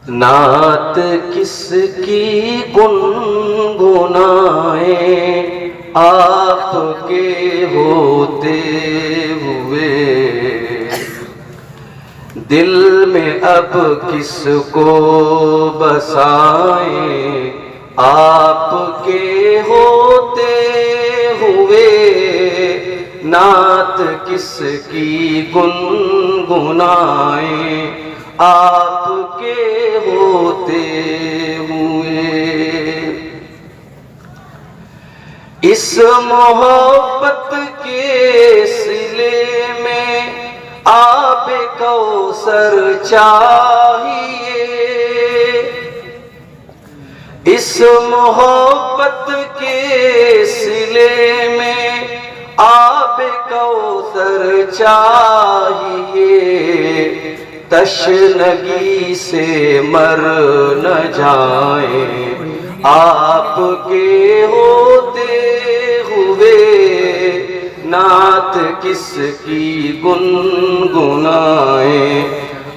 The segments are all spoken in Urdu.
نعت کس کی گنگنائیں آپ کے ہوتے ہوئے، دل میں اب کس کو بسائیں آپ کے ہوتے ہوئے، نعت کس کی گنگنائیں آپ کے ہوتے ہوئے۔ اس محبت کے صلے میں آب کوثر چاہیے، اس محبت کے صلے میں آب کوثر چاہیے، تشنگی سے مر نہ جائیں آپ کے ہوتے ہوئے، نعت کس کی گنگنائیں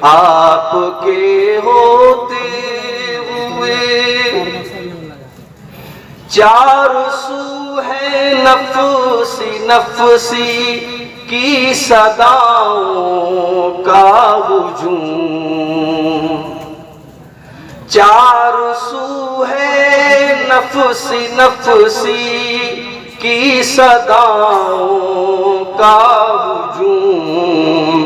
آپ کے ہوتے ہوئے۔ چار سو ہے نفسی نفسی کی صداؤں کا ہجوم، چار سو ہے نفسی نفسی کی صداؤں کا ہجوم،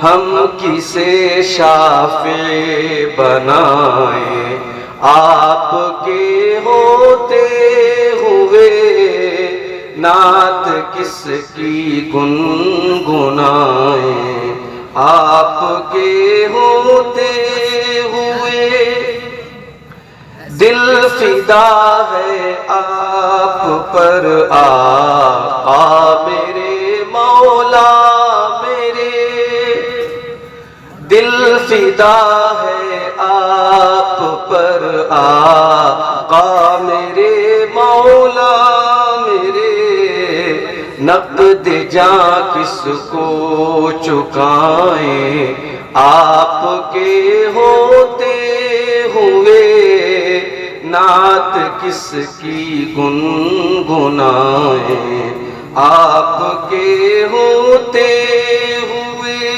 ہم کسے شافع بنائیں آپ کے ہوتے ہوئے، نعت کس کی گنگنائیں آپ کے ہوتے ہوئے۔ دل فدا ہے آپ پر آقا میرے مولا میرے، دل فدا ہے آپ پر آقا میرے مولا میرے، نقد جاں کس کو چکائیں آپ کے ہوتے ہوئے، نعت کس کی گنگنائیں آپ کے ہوتے ہوئے۔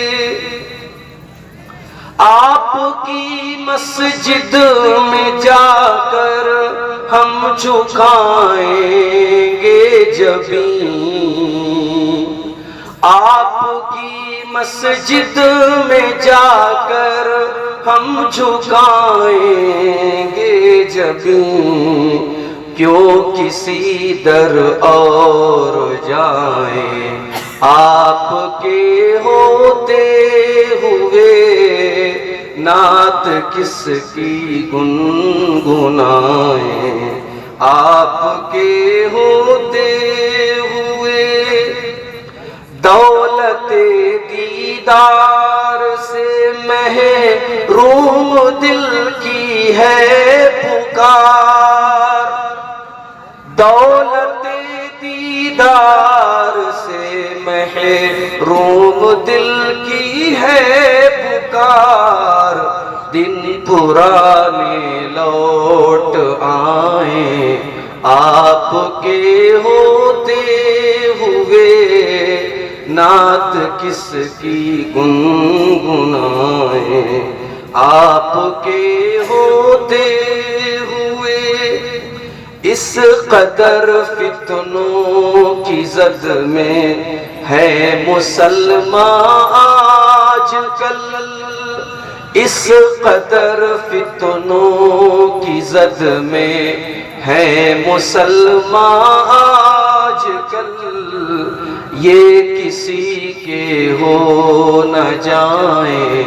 آپ کی مسجد میں جا کر ہم جھکائیں گے جبیں، آپ کی مسجد میں جا کر ہم جھکائیں گے جبیں، کیوں کسی در اور جائیں آپ کے ہوتے ہوئے، نعت کس کی گنگنائیں آپ کے ہوتے ہوئے۔ دولت دیدار سے محروم دل کی ہے پکار، دولت دیدار سے محروم دل کی ہے پکار، دن پرانے لوٹ آئیں آپ کے ہوتے ہوئے، نعت کس کی گنگنائیں آپ کے ہوتے ہوئے۔ اس قدر فتنوں کی زد میں ہے مسلمان آج کل، اس قدر فتنوں کی زد میں ہے مسلمان آج کل، یہ کسی کے ہو نہ جائیں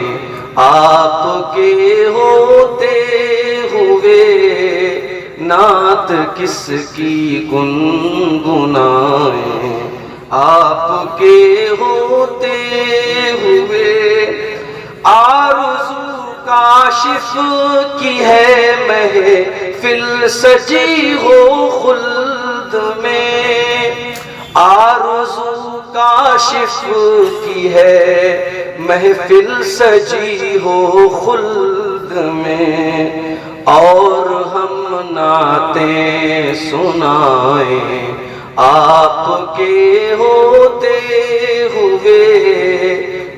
آپ کے ہوتے ہوئے، نعت کس کی گنگنائیں آپ کے ہوتے ہوئے۔ آرزو کاشف کی ہے محفل سجی ہو خلد میں، آرزو کاشف کی ہے محفل سجی ہو خلد میں اور ہم نعتیں سنائیں آپ کے ہوتے ہوئے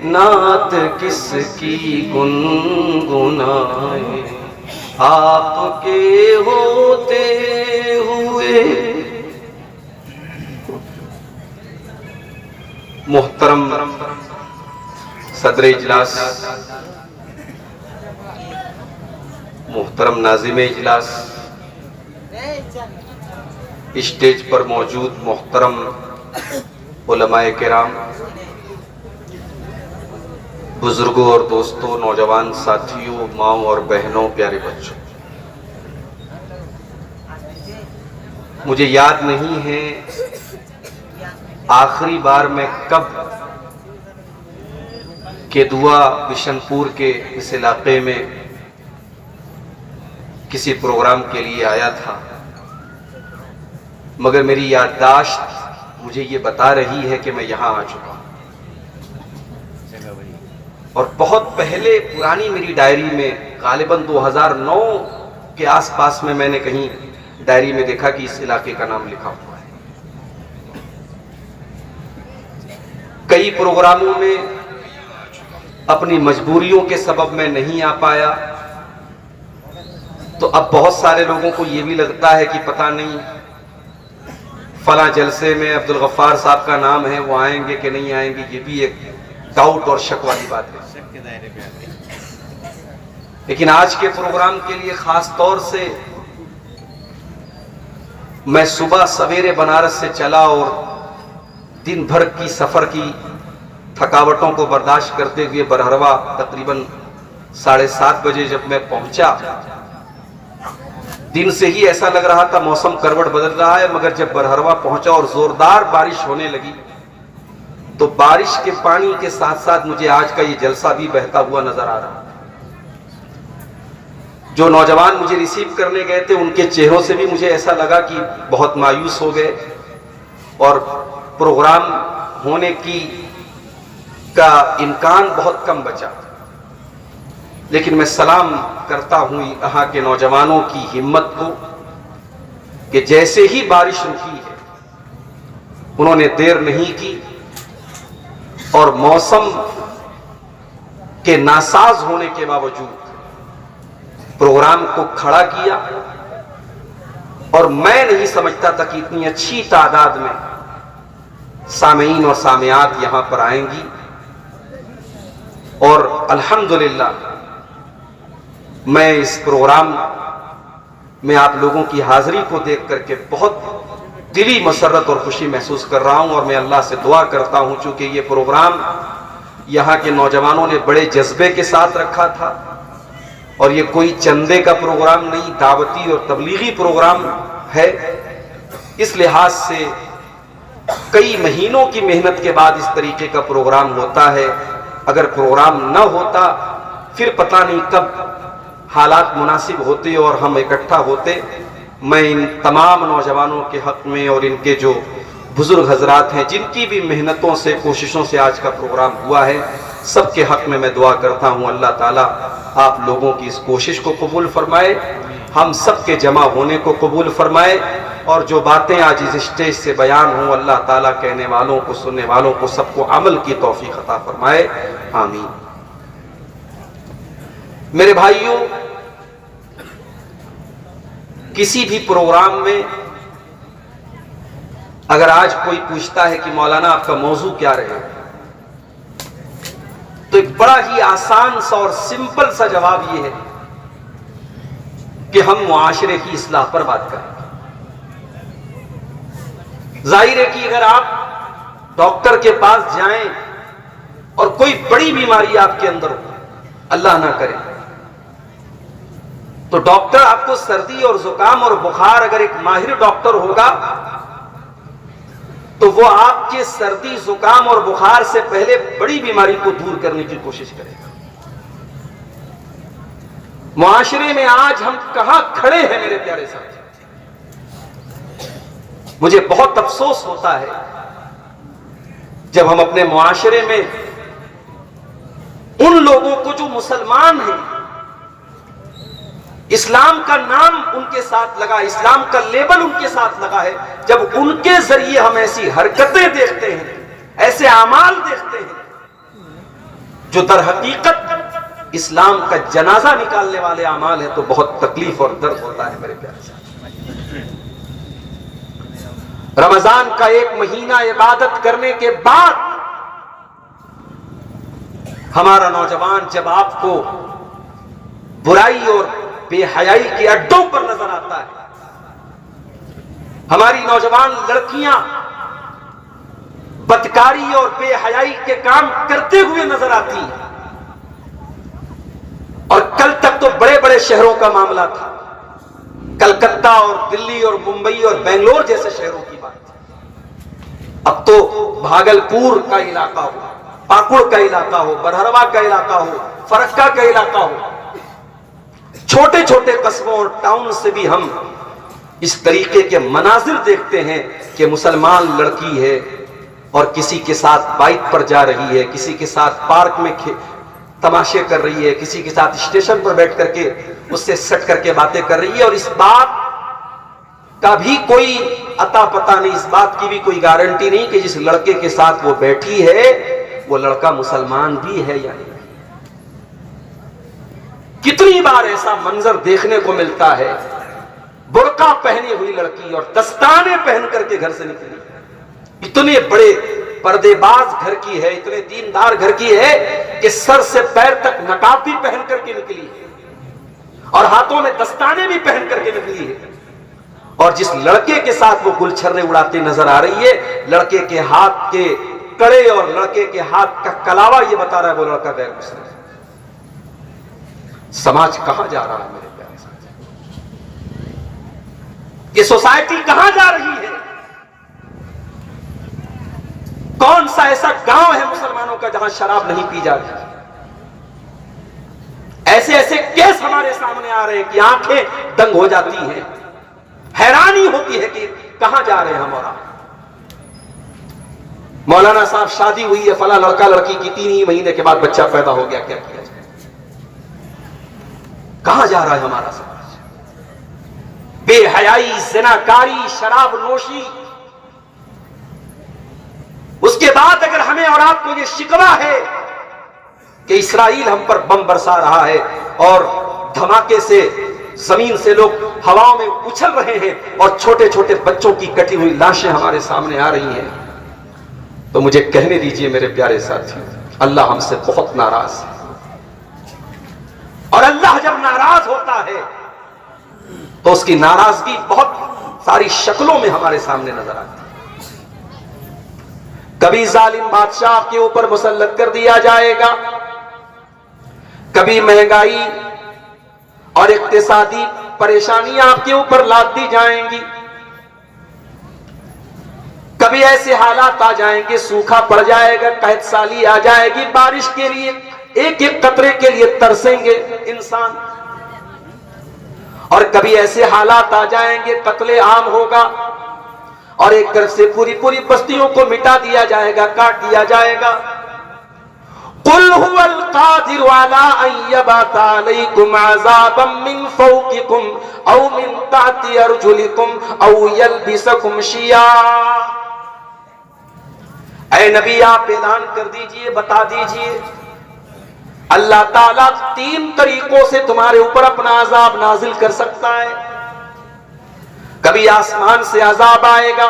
نعت کس کی گنگنائیں آپ کے ہوتے ہوئے۔ محترم صدر اجلاس، محترم ناظم اجلاس، اسٹیج پر موجود محترم علماء کرام، بزرگوں اور دوستوں، نوجوان ساتھیوں، ماؤں اور بہنوں، پیارے بچوں، مجھے یاد نہیں ہے آخری بار میں کب کہ دعا بشن پور کے اس علاقے میں کسی پروگرام کے لیے آیا تھا، مگر میری یادداشت مجھے یہ بتا رہی ہے کہ میں یہاں آ چکا ہوں۔ اور بہت پہلے پرانی میری ڈائری میں غالباً 2009 کے آس پاس میں نے کہیں ڈائری میں دیکھا کہ اس علاقے کا نام لکھا ہوا ہے۔ کئی پروگراموں میں اپنی مجبوریوں کے سبب میں نہیں آ پایا، تو اب بہت سارے لوگوں کو یہ بھی لگتا ہے کہ پتہ نہیں فلاں جلسے میں عبدالغفار صاحب کا نام ہے، وہ آئیں گے کہ نہیں آئیں گے، یہ بھی ایک ڈاؤٹ اور شک والی بات ہے۔ لیکن آج کے پروگرام کے لیے خاص طور سے میں صبح سویرے بنارس سے چلا اور دن بھر کی سفر کی تھکاوٹوں کو برداشت کرتے ہوئے برہروا تقریباً 7:30 بجے جب میں پہنچا، دن سے ہی ایسا لگ رہا تھا موسم کروٹ بدل رہا ہے، مگر جب برہروا پہنچا اور زوردار بارش ہونے لگی تو بارش کے پانی کے ساتھ ساتھ مجھے آج کا یہ جلسہ بھی بہتا ہوا نظر آ رہا۔ جو نوجوان مجھے ریسیو کرنے گئے تھے ان کے چہروں سے بھی مجھے ایسا لگا کہ بہت مایوس ہو گئے اور پروگرام ہونے کا امکان بہت کم بچا۔ لیکن میں سلام کرتا ہوں یہاں کے نوجوانوں کی ہمت کو کہ جیسے ہی بارش رکی ہے انہوں نے دیر نہیں کی اور موسم کے ناساز ہونے کے باوجود پروگرام کو کھڑا کیا، اور میں نہیں سمجھتا تھا کہ اتنی اچھی تعداد میں سامعین اور سامعات یہاں پر آئیں گی، اور الحمدللہ میں اس پروگرام میں آپ لوگوں کی حاضری کو دیکھ کر کے بہت دلی مسرت اور خوشی محسوس کر رہا ہوں، اور میں اللہ سے دعا کرتا ہوں چونکہ یہ پروگرام یہاں کے نوجوانوں نے بڑے جذبے کے ساتھ رکھا تھا اور یہ کوئی چندے کا پروگرام نہیں، دعوتی اور تبلیغی پروگرام ہے، اس لحاظ سے کئی مہینوں کی محنت کے بعد اس طریقے کا پروگرام ہوتا ہے۔ اگر پروگرام نہ ہوتا پھر پتہ نہیں کب حالات مناسب ہوتے اور ہم اکٹھا ہوتے۔ میں ان تمام نوجوانوں کے حق میں اور ان کے جو بزرگ حضرات ہیں جن کی بھی محنتوں سے کوششوں سے آج کا پروگرام ہوا ہے، سب کے حق میں دعا کرتا ہوں اللہ تعالیٰ آپ لوگوں کی اس کوشش کو قبول فرمائے، ہم سب کے جمع ہونے کو قبول فرمائے، اور جو باتیں آج اس اسٹیج سے بیان ہوں اللہ تعالیٰ کہنے والوں کو سننے والوں کو سب کو عمل کی توفیق عطا فرمائے، آمین۔ میرے بھائیوں، کسی بھی پروگرام میں اگر آج کوئی پوچھتا ہے کہ مولانا آپ کا موضوع کیا رہے، تو ایک بڑا ہی آسان سا اور سمپل سا جواب یہ ہے کہ ہم معاشرے کی اصلاح پر بات کریں۔ ظاہر ہے کہ اگر آپ ڈاکٹر کے پاس جائیں اور کوئی بڑی بیماری آپ کے اندر ہو، اللہ نہ کرے، تو ڈاکٹر آپ کو سردی اور زکام اور بخار، اگر ایک ماہر ڈاکٹر ہوگا تو وہ آپ کے سردی زکام اور بخار سے پہلے بڑی بیماری کو دور کرنے کی کوشش کرے گا۔ معاشرے میں آج ہم کہاں کھڑے ہیں میرے پیارے ساتھی؟ مجھے بہت افسوس ہوتا ہے جب ہم اپنے معاشرے میں ان لوگوں کو جو مسلمان ہیں اسلام کا نام ان کے ساتھ لگا، اسلام کا لیبل ان کے ساتھ لگا ہے. جب ان کے ذریعے ہم ایسی حرکتیں دیکھتے ہیں، ایسے اعمال دیکھتے ہیں جو در حقیقت اسلام کا جنازہ نکالنے والے اعمال ہیں، تو بہت تکلیف اور درد ہوتا ہے میرے پیارے ساتھ. رمضان کا ایک مہینہ عبادت کرنے کے بعد ہمارا نوجوان جب آپ کو برائی اور بے حیائی کے اڈوں پر نظر آتا ہے، ہماری نوجوان لڑکیاں بدکاری اور بے حیائی کے کام کرتے ہوئے نظر آتی ہیں، اور کل تک تو بڑے بڑے شہروں کا معاملہ تھا، کلکتہ اور دلی اور ممبئی اور بنگلور جیسے شہروں کی بات تھی. اب تو بھاگلپور کا علاقہ ہو، پاکڑ کا علاقہ ہو، برہروا کا علاقہ ہو، فرکا کا علاقہ ہو، چھوٹے چھوٹے قصبوں اور ٹاؤن سے بھی ہم اس طریقے کے مناظر دیکھتے ہیں کہ مسلمان لڑکی ہے اور کسی کے ساتھ بائک پر جا رہی ہے، کسی کے ساتھ پارک میں تماشے کر رہی ہے، کسی کے ساتھ اسٹیشن پر بیٹھ کر کے اس سے سٹ کر کے باتیں کر رہی ہے، اور اس بات کا بھی کوئی عطا پتہ نہیں، اس بات کی بھی کوئی گارنٹی نہیں کہ جس لڑکے کے ساتھ وہ بیٹھی ہے وہ لڑکا مسلمان بھی ہے یا نہیں. کتنی بار ایسا منظر دیکھنے کو ملتا ہے، برقع پہنی ہوئی لڑکی اور دستانے پہن کر کے گھر سے نکلی، اتنے بڑے پردے باز گھر کی ہے، اتنے دیندار گھر کی ہے کہ سر سے پیر تک نقاب بھی پہن کر کے نکلی ہے اور ہاتھوں میں دستانے بھی پہن کر کے نکلی ہے، اور جس لڑکے کے ساتھ وہ گلچھرے اڑاتے نظر آ رہی ہے، لڑکے کے ہاتھ کے کڑے اور لڑکے کے ہاتھ کا کلاوا یہ بتا رہا ہے وہ لڑکا غیر مسلم ہے. سماج کہاں جا رہا ہے میرے پیارے ساتھی؟ یہ سوسائٹی کہاں جا رہی ہے؟ کون سا ایسا گاؤں ہے مسلمانوں کا جہاں شراب نہیں پی جاتی؟ ایسے ایسے کیس ہمارے سامنے آ رہے ہیں کہ آنکھیں دنگ ہو جاتی ہیں، حیرانی ہوتی ہے کہ کہاں جا رہے ہیں ہم. اور مولانا صاحب شادی ہوئی ہے فلاں لڑکا لڑکی کی، 3 ہی مہینے کے بعد بچہ پیدا ہو گیا، کیا کیا جائے؟ کہاں جا رہا ہے ہمارا سماج؟ بے حیائی، زناکاری، شراب نوشی. اس کے بعد اگر ہمیں اور آپ کو یہ شکوہ ہے کہ اسرائیل ہم پر بم برسا رہا ہے اور دھماکے سے زمین سے لوگ ہواؤں میں اچھل رہے ہیں اور چھوٹے چھوٹے بچوں کی کٹی ہوئی لاشیں ہمارے سامنے آ رہی ہیں، تو مجھے کہنے دیجئے میرے پیارے ساتھی، اللہ ہم سے بہت ناراض ہے. اور اللہ جب ناراض ہوتا ہے تو اس کی ناراضگی بہت ساری شکلوں میں ہمارے سامنے نظر آتی ہے. کبھی ظالم بادشاہ کے اوپر مسلط کر دیا جائے گا، کبھی مہنگائی اور اقتصادی پریشانیاں آپ کے اوپر لاد دی جائیں گی، کبھی ایسے حالات آ جائیں گے، سوکھا پڑ جائے گا، قحط سالی آ جائے گی، بارش کے لیے ایک ایک قطرے کے لیے ترسیں گے انسان، اور کبھی ایسے حالات آ جائیں گے، قتل عام ہوگا اور ایک طرف سے پوری پوری بستیوں کو مٹا دیا جائے گا، کاٹ دیا جائے گا. قُلْ هُوَ الْقَادِرُ عَلَىٰ أَن يَبْعَثَ عَلَيْكُمْ عَذَابًا مِّن فَوْقِكُمْ أَوْ مِن تَحْتِ أَرْجُلِكُمْ أَوْ يَلْبِسَكُمْ شِيَعًا. اے نبی آپ اعلان کر دیجئے، بتا دیجئے، اللہ تعالیٰ 3 طریقوں سے تمہارے اوپر اپنا عذاب نازل کر سکتا ہے. کبھی آسمان سے عذاب آئے گا،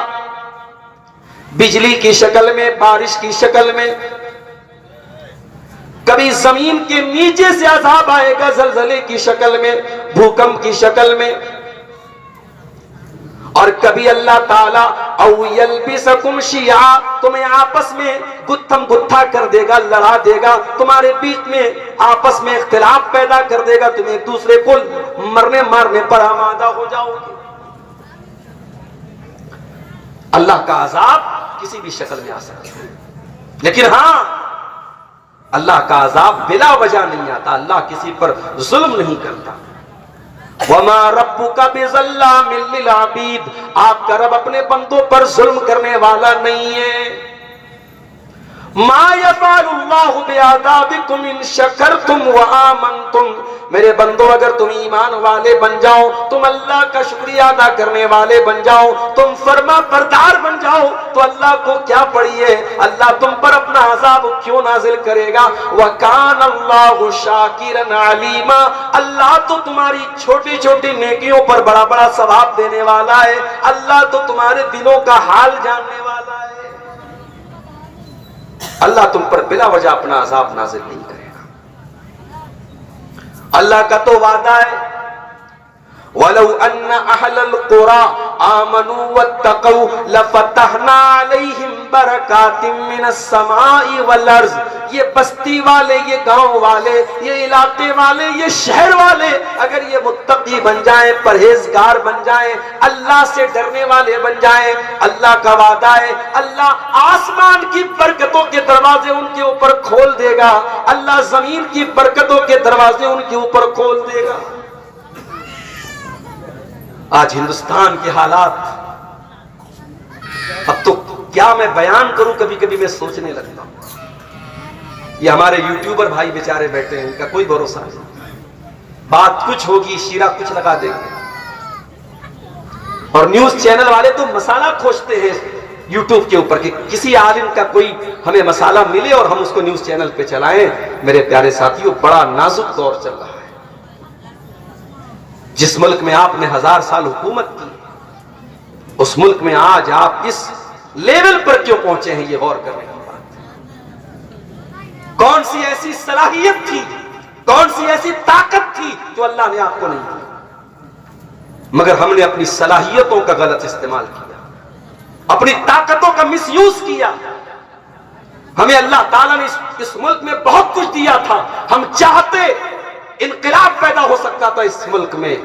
بجلی کی شکل میں، بارش کی شکل میں، کبھی زمین کے نیچے سے عذاب آئے گا زلزلے کی شکل میں، بھوکمپ کی شکل میں، اور کبھی اللہ تعالیٰ او یلبسکم شیعا تمہیں آپس میں گتھم گتھا کر دے گا، لڑا دے گا، تمہارے بیچ میں آپس میں اختلاف پیدا کر دے گا، تمہیں ایک دوسرے کو مرنے مارنے پر آمادہ ہو جاؤ گے. اللہ کا عذاب کسی بھی شکل میں آ سکتا ہے، لیکن ہاں اللہ کا عذاب بلا وجہ نہیں آتا. اللہ کسی پر ظلم نہیں کرتا. وَمَا رَبُّكَ بِظَلَّامٍ لِّلْعَبِيدِ آپ کا رب اپنے بندوں پر ظلم کرنے والا نہیں ہے. ما یفعل اللہ بعذابکم ان شکرتم وآمنتم، میرے بندو اگر تم ایمان والے بن جاؤ، تم اللہ کا شکریہ ادا کرنے والے بن جاؤ، تم فرما بردار بن جاؤ، تو اللہ کو کیا پڑی ہے، اللہ تم پر اپنا عذاب کیوں نازل کرے گا؟ وَكَانَ اللَّهُ شَاكِرًا عَلِيمًا، اللہ تو تمہاری چھوٹی چھوٹی نیکیوں پر بڑا بڑا ثواب دینے والا ہے، اللہ تو تمہارے دلوں کا حال جاننے والا ہے، اللہ تم پر بلا وجہ اپنا عذاب نازل نہیں کرے گا۔ اللہ کا تو وعدہ ہے وَلَوْ أَنَّ أَهْلَ الْقُرَىٰ آمَنُوا وَاتَّقَوْا لَفَتَحْنَا عَلَيْهِمْ بَرَكَاتٍ مِّنَ السَّمَاءِ وَالْأَرْضِ، یہ بستی والے، یہ گاؤں والے، یہ علاقے والے، یہ شہر والے اگر یہ متقی بن جائیں، پرہیزگار بن جائیں، اللہ سے ڈرنے والے بن جائیں، اللہ کا وعدہ ہے اللہ آسمان کی برکتوں کے دروازے ان کے اوپر کھول دے گا، اللہ زمین کی برکتوں کے دروازے ان کے اوپر کھول دے گا۔ آج ہندوستان کے حالات، اب تو کیا میں بیان کروں، کبھی کبھی میں سوچنے لگتا ہوں، یہ ہمارے یوٹیوبر بھائی بیچارے بیٹھے ہیں، ان کا کوئی بھروسہ نہیں، بات کچھ ہوگی شیرہ کچھ لگا دیں گے، اور نیوز چینل والے تو مسالہ کھوجتے ہیں یوٹیوب کے اوپر کہ کسی عالم کا کوئی ہمیں مسالہ ملے اور ہم اس کو نیوز چینل پہ چلائیں۔ میرے پیارے ساتھیوں، بڑا نازک دور چل رہا ہے۔ جس ملک میں آپ نے 1000 سال حکومت کی، اس ملک میں آج آپ کس لیول پر کیوں پہنچے ہیں، یہ غور کرنے کی بات ہے۔ کون سی ایسی صلاحیت تھی، کون سی ایسی طاقت تھی جو اللہ نے آپ کو نہیں دی، مگر ہم نے اپنی صلاحیتوں کا غلط استعمال کیا، اپنی طاقتوں کا مس یوز کیا۔ ہمیں اللہ تعالیٰ نے اس ملک میں بہت کچھ دیا تھا، ہم چاہتے انقلاب پیدا ہو سکتا تھا اس ملک میں،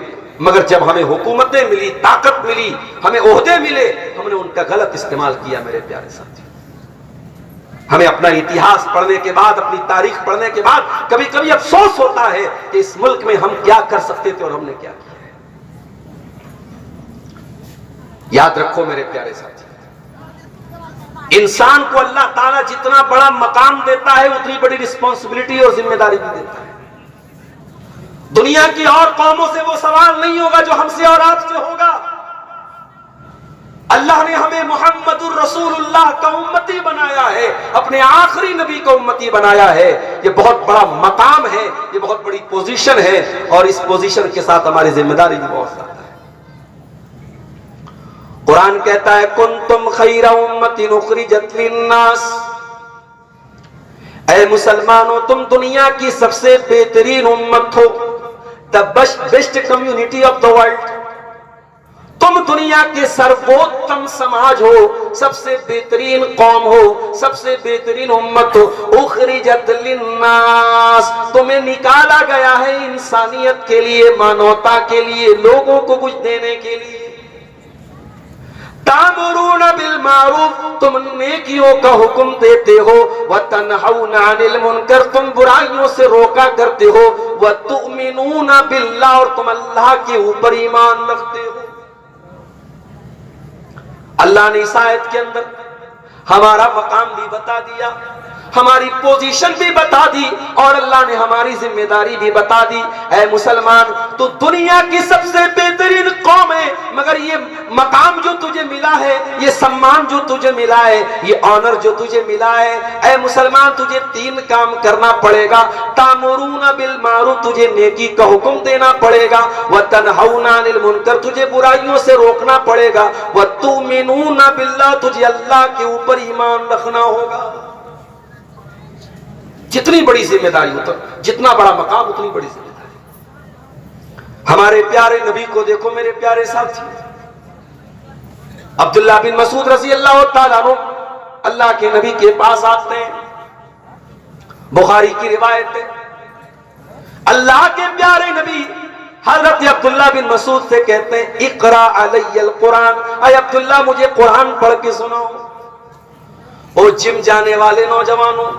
مگر جب ہمیں حکومتیں ملی، طاقت ملی، ہمیں عہدے ملے، ہم نے ان کا غلط استعمال کیا۔ میرے پیارے ساتھی، ہمیں اپنا اتہاس پڑھنے کے بعد، اپنی تاریخ پڑھنے کے بعد کبھی کبھی افسوس ہوتا ہے کہ اس ملک میں ہم کیا کر سکتے تھے اور ہم نے کیا کیا ہے۔ یاد رکھو میرے پیارے ساتھی، انسان کو اللہ تعالیٰ جتنا بڑا مقام دیتا ہے اتنی بڑی رسپانسبلٹی اور ذمہ داری بھی دیتا ہے۔ دنیا کی اور قوموں سے وہ سوال نہیں ہوگا جو ہم سے اور آپ سے ہوگا۔ اللہ نے ہمیں محمد الرسول اللہ کا امتی بنایا ہے، اپنے آخری نبی کا امتی بنایا ہے۔ یہ بہت بڑا مقام ہے، یہ بہت بڑی پوزیشن ہے، اور اس پوزیشن کے ساتھ ہماری ذمہ داری بھی بہت زیادہ ہے۔ قرآن کہتا ہے کنتم خیر امت اخرجت للناس، اے مسلمانوں تم دنیا کی سب سے بہترین امت ہو، the best community of the world، تم دنیا کے سرووتم سماج ہو، سب سے بہترین قوم ہو، سب سے بہترین امت ہو۔ اخرجت للناس، تمہیں نکالا گیا ہے انسانیت کے لیے، مانوتا کے لیے، لوگوں کو کچھ دینے کے لیے۔ تامرون بالمعروف، تم نیکیوں کا حکم دیتے ہو، وتنہون عن المنکر، تم برائیوں سے روکا کرتے ہو، وتؤمنون باللہ، اور تم اللہ کے اوپر ایمان رکھتے ہو۔ اللہ نے اس آیت کے اندر ہمارا مقام بھی بتا دیا، ہماری پوزیشن بھی بتا دی، اور اللہ نے ہماری ذمہ داری بھی بتا دی۔ اے مسلمان، تو دنیا کی سب سے بہترین قوم ہے، مگر یہ مقام جو تجھے ملا ہے، یہ سمان جو تجھے ملا ہے، یہ آنر جو تجھے ملا ہے، اے مسلمان تجھے 3 کام کرنا پڑے گا۔ تامرون بالمعروف، تجھے نیکی کا حکم دینا پڑے گا، وتنہون عن المنکر، تجھے برائیوں سے روکنا پڑے گا، وتؤمنون باللہ، تجھے اللہ کے اوپر ایمان رکھنا ہوگا۔ جتنی بڑی ذمہ داری ہوتا، جتنا بڑا مقام اتنی بڑی ذمہ داری۔ ہمارے پیارے نبی کو دیکھو میرے پیارے ساتھی، عبداللہ بن مسعود رضی اللہ تعالیٰ عنہ اللہ کے نبی کے پاس آتے ہیں، بخاری کی روایت ہے، اللہ کے پیارے نبی حضرت عبداللہ بن مسعود سے کہتے ہیں اقرا علی القرآن، اے عبداللہ مجھے قرآن پڑھ کے سناؤ۔ وہ جم جانے والے نوجوانوں،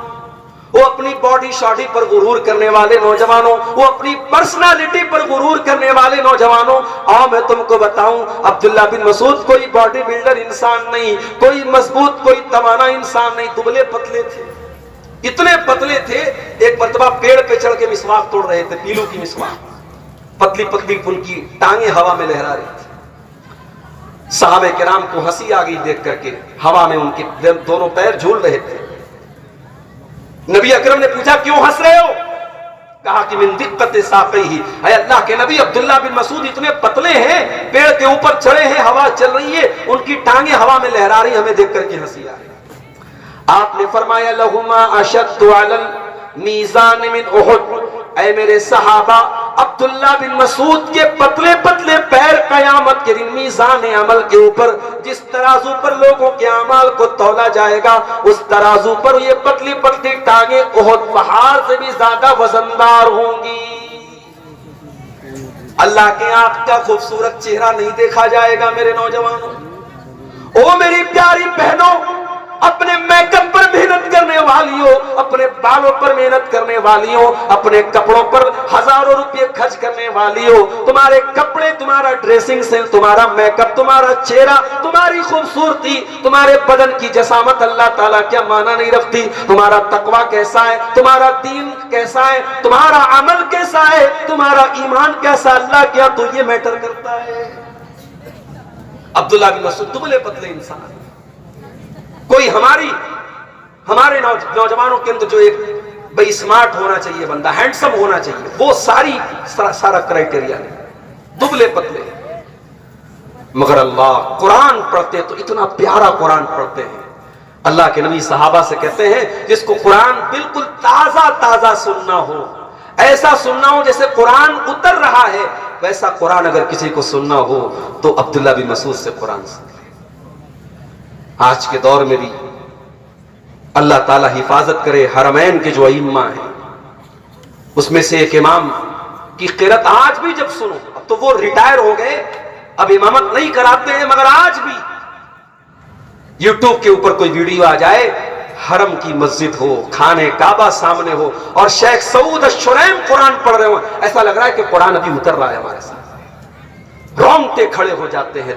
وہ اپنی باڈی شاڈی پر غرور کرنے والے نوجوانوں، وہ اپنی پرسنالٹی پر غرور کرنے والے نوجوانوں، آؤ میں تم کو بتاؤں، عبداللہ بن مسعود کوئی باڈی بلڈر انسان نہیں، کوئی مضبوط کوئی توانا انسان نہیں، دبلے پتلے تھے۔ اتنے پتلے تھے، ایک مرتبہ پیڑ پہ چڑھ کے مسواک توڑ رہے تھے، پیلو کی مسواک، پتلی پتلی ان کی ٹانگیں ہوا میں لہرا رہی تھی۔ صحابہ کرام کو ہنسی آ گئی دیکھ کر کے، ہوا میں ان کے دونوں پیر جھول رہے تھے۔ نبی اکرم نے پوچھا کیوں ہنس رہے ہو؟ کہا کہ من دقت ساقیہ، اے اللہ کے نبی عبداللہ بن مسعود اتنے پتلے ہیں، پیڑ کے اوپر چڑھے ہیں، ہوا چل رہی ہے، ان کی ٹانگیں ہوا میں لہرا رہی، ہمیں دیکھ کر کے ہنسی آ رہی۔ آپ نے فرمایا لہما اشد علی المیزان من احد، اے میرے صحابہ عبداللہ بن مسعود کے پتلے پتلے پیر قیامت کے دن میزان عمل کے اوپر، جس ترازو پر لوگوں کے اعمال کو تولا جائے گا، اس ترازو پر یہ پتلی پتلی ٹانگیں احد پہاڑ سے بھی زیادہ وزندار ہوں گی۔ اللہ کے آنکھ کا خوبصورت چہرہ نہیں دیکھا جائے گا میرے نوجوانوں۔ او میری پیاری بہنوں، اپنے میک اپ پر محنت کرنے والیوں، اپنے بالوں پر محنت کرنے والیوں، اپنے کپڑوں پر ہزاروں روپے خرچ کرنے والیوں، تمہارے کپڑے، تمہارا ڈریسنگ سینس، تمہارا میک اپ، تمہارا چہرہ، تمہاری خوبصورتی، تمہارے بدن کی جسامت اللہ تعالیٰ کیا معنی نہیں رکھتی؟ تمہارا تقویٰ کیسا ہے، تمہارا دین کیسا ہے، تمہارا عمل کیسا ہے، تمہارا ایمان کیسا، اللہ کیا تو یہ میٹر کرتا ہے؟ عبداللہ بن مسعود دبلے پتلے انسان، کوئی ہمارے نوجوانوں کے اندر جو ایک بھئی اسمارٹ ہونا چاہیے، بندہ ہینڈسم ہونا چاہیے، وہ سارا کرائٹیریا نہیں، دبلے پتلے۔ مگر اللہ قرآن پڑھتے تو اتنا پیارا قرآن پڑھتے ہیں۔ اللہ کے نبی صحابہ سے کہتے ہیں جس کو قرآن بالکل تازہ تازہ سننا ہو، ایسا سننا ہو جیسے قرآن اتر رہا ہے، ویسا قرآن اگر کسی کو سننا ہو تو عبداللہ بن مسعود سے قرآن سن۔ آج کے دور میں بھی اللہ تعالیٰ حفاظت کرے، حرمین کے جو ائمہ ہیں اس میں سے ایک امام کی قرات آج بھی جب سنو، اب تو وہ ریٹائر ہو گئے، اب امامت نہیں کراتے ہیں، مگر آج بھی یوٹیوب کے اوپر کوئی ویڈیو آ جائے، حرم کی مسجد ہو، خانے کعبہ سامنے ہو اور شیخ سعود الشریم قرآن پڑھ رہے ہو، ایسا لگ رہا ہے کہ قرآن ابھی اتر رہا ہے ہمارے ساتھ، رونگٹے کھڑے ہو جاتے ہیں،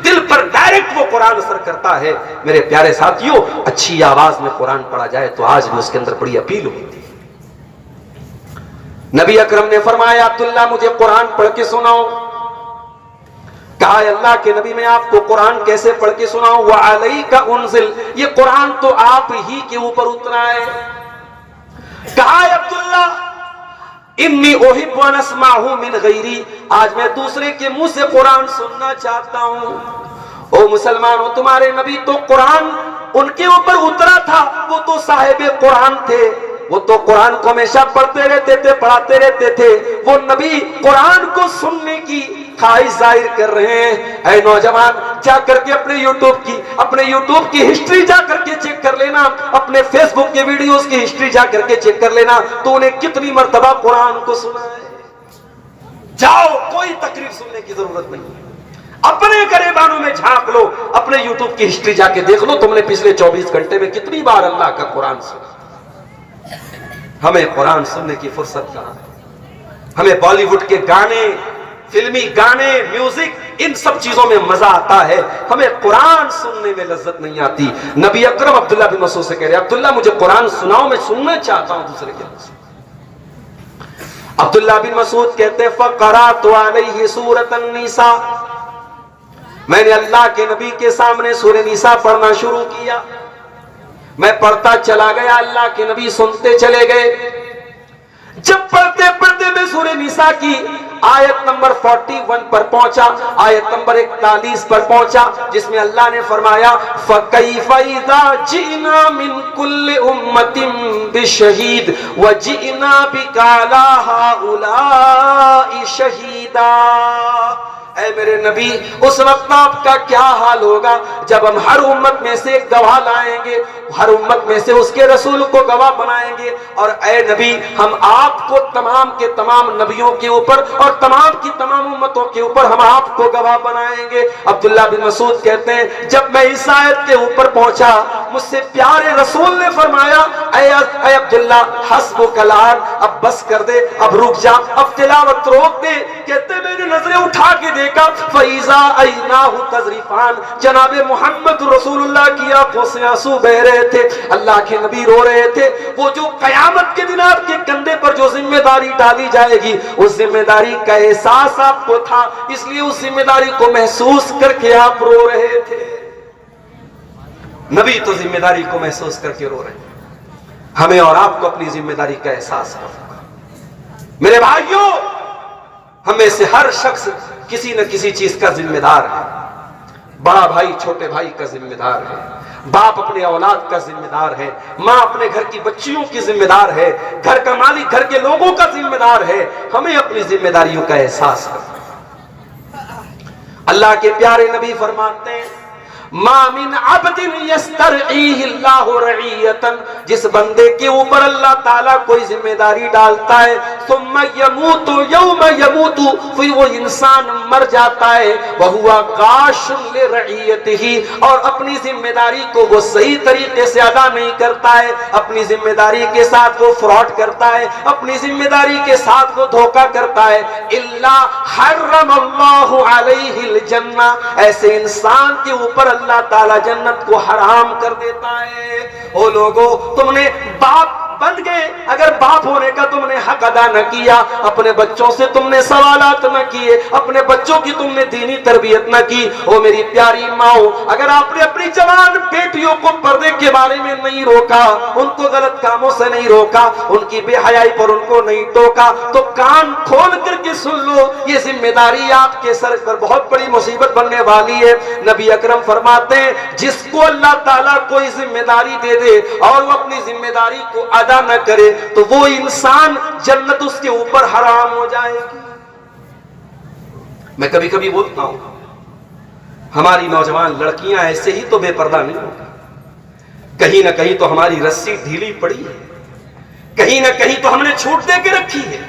دل پر ڈائریکٹ وہ قرآن اثر کرتا ہے۔ میرے پیارے ساتھیوں، اچھی آواز میں قرآن پڑھا جائے تو آج بھی اس کے اندر بڑی اپیل ہوتی ہے۔ نبی اکرم نے فرمایا عبداللہ مجھے قرآن پڑھ کے سناؤ۔ کہا اللہ کے نبی میں آپ کو قرآن کیسے پڑھ کے سناؤں؟ وَعَلَيْكَ أُنزِلَ، یہ قرآن تو آپ ہی کے اوپر اترا ہے۔ کہا عبداللہ انی احب ان اسمعہ من غیری، آج میں دوسرے کے منہ سے قرآن سننا چاہتا ہوں۔ او مسلمانوں، تمہارے نبی تو قرآن ان کے اوپر اترا تھا، وہ تو صاحب قرآن تھے، وہ تو قرآن کو ہمیشہ پڑھتے رہتے تھے، پڑھاتے رہتے تھے، وہ نبی قرآن کو سننے کی خواہش ظاہر کر رہے ہیں۔ اے نوجوان، جا کر کے اپنے یوٹیوب کی ہسٹری جا کر کے چیک کر لینا، اپنے فیس بک کے ویڈیوز کی ہسٹری جا کر کے چیک کر لینا، تو انہیں کتنی مرتبہ قرآن کو سنا ہے۔ جاؤ، کوئی تقریر سننے کی ضرورت نہیں، اپنے گریبانوں میں جھانک لو، اپنے یوٹیوب کی ہسٹری جا کے دیکھ لو، تم نے پچھلے 24 گھنٹے میں کتنی بار اللہ کا قرآن سنا۔ ہمیں قرآن سننے کی فرصت کہاں ہے؟ ہمیں بالی ووڈ کے گانے، فلمی گانے، میوزک، ان سب چیزوں میں مزہ آتا ہے، ہمیں قرآن سننے میں لذت نہیں آتی۔ نبی اکرم عبداللہ بن مسعود سے کہہ رہے عبداللہ مجھے قرآن سناؤ، میں سننا چاہتا ہوں دوسرے کے منہ سے۔ عبداللہ بن مسعود کہتے ہیں فَقَرَأْتُ عَلَيْهِ سُورَةَ النِّسَاء، میں نے اللہ کے نبی کے سامنے سورہ نساء پڑھنا شروع کیا، میں پڑھتا چلا گیا، اللہ کے نبی سنتے چلے گئے۔ جب پڑھتے پڑھتے میں سورہ نساء کی آیت نمبر 41 پر پہنچا، آیت نمبر 41 پر پہنچا، جس میں اللہ نے فرمایا فَكَيْفَ إِذَا جِئْنَا مِن كُلِّ أُمَّةٍ بِشَهِيدٍ وَجِئْنَا بِكَ عَلَىٰ هَٰؤُلَاءِ شَهِيدًا۔ اے میرے نبی، اس وقت آپ کا کیا حال ہوگا جب ہم ہر امت میں سے ایک گواہ لائیں گے، ہر امت میں سے اس کے رسول کو گواہ بنائیں گے، اور اے نبی ہم آپ کو تمام کے تمام نبیوں کے اوپر اور تمام کی تمام امتوں کے اوپر ہم آپ کو گواہ بنائیں گے۔ عبداللہ بن مسعود کہتے ہیں جب میں اس آیت کے اوپر پہنچا، مجھ سے پیارے رسول نے فرمایا اے عبداللہ حسبک الآن، اب بس کر دے، اب رک جا، اب تلاوت روک دے۔ کہتے میں نے نظریں اٹھا کے دیکھ دیکھا فَإِذَا عَيْنَاهُ تَذْرِفَانِ، جناب محمد رسول اللہ کی آنکھوں سے آنسو بہ رہے تھے، اللہ کے نبی رو رہے تھے۔ وہ جو قیامت کے دن آپ کے کندھے پر جو ذمہ داری ڈالی جائے گی، اس ذمہ داری کا احساس آپ کو تھا، اس لیے اس ذمہ داری کو محسوس کر کے آپ رو رہے تھے۔ نبی تو ذمہ داری کو محسوس کر کے رو رہے ہیں، ہمیں اور آپ کو اپنی ذمہ داری کا احساس ہوگا۔ میرے بھائیوں، ہمیں سے ہر شخص کسی نہ کسی چیز کا ذمہ دار ہے۔ بڑا بھائی چھوٹے بھائی کا ذمہ دار ہے، باپ اپنے اولاد کا ذمہ دار ہے، ماں اپنے گھر کی بچیوں کی ذمہ دار ہے، گھر کا مالک گھر کے لوگوں کا ذمہ دار ہے۔ ہمیں اپنی ذمہ داریوں کا احساس کرنا۔ اللہ کے پیارے نبی فرماتے ہیں ما من عبد یسترعیہ اللہ رعیتا، جس بندے کے اوپر اللہ تعالیٰ کوئی ذمہ داری ڈالتا ہے ثم یموت یوم یموت، پھر وہ انسان مر جاتا ہے وہوا غاش لرعیتہ، اور اپنی ذمہ داری کو وہ صحیح طریقے سے ادا نہیں کرتا ہے، اپنی ذمہ داری کے ساتھ وہ فراڈ کرتا ہے، اپنی ذمہ داری کے ساتھ وہ دھوکہ کرتا ہے، الا حرم اللہ علیہ الجنہ، ایسے انسان کے اوپر اللہ تعالیٰ جنت کو حرام کر دیتا ہے۔ او لوگو، تم نے باپ بن گئے، اگر باپ ہونے کا تم نے حق ادا نہ کیا، اپنے بچوں سے تم نے سوالات نہ کیے، اپنے بچوں کی تم نے دینی تربیت نہ کی، او میری پیاری ماؤں، اگر آپ نے اپنی جوان بیٹیوں کو پردے کے بارے میں نہیں روکا، ان کو غلط کاموں سے نہیں روکا، ان کی بے حیائی پر ان کو نہیں ٹوکا، تو کان کھول کر کے سن لو، یہ ذمہ داری آپ کے سر پر بہت بڑی مصیبت بننے والی ہے۔ نبی اکرم فرماتے ہیں جس کو اللہ تعالیٰ کوئی ذمہ داری دے دے اور وہ اپنی ذمہ داری کو ادا نہ کرے تو وہ انسان جنت اس کے اوپر حرام ہو جائے گی۔ میں کبھی کبھی بولتا ہوں ہماری نوجوان لڑکیاں ایسے ہی تو بے پردہ نہیں ہوگی، کہیں نہ کہیں تو ہماری رسی ڈھیلی پڑی ہے، کہیں نہ کہیں تو ہم نے چھوٹ دے کے رکھی ہے،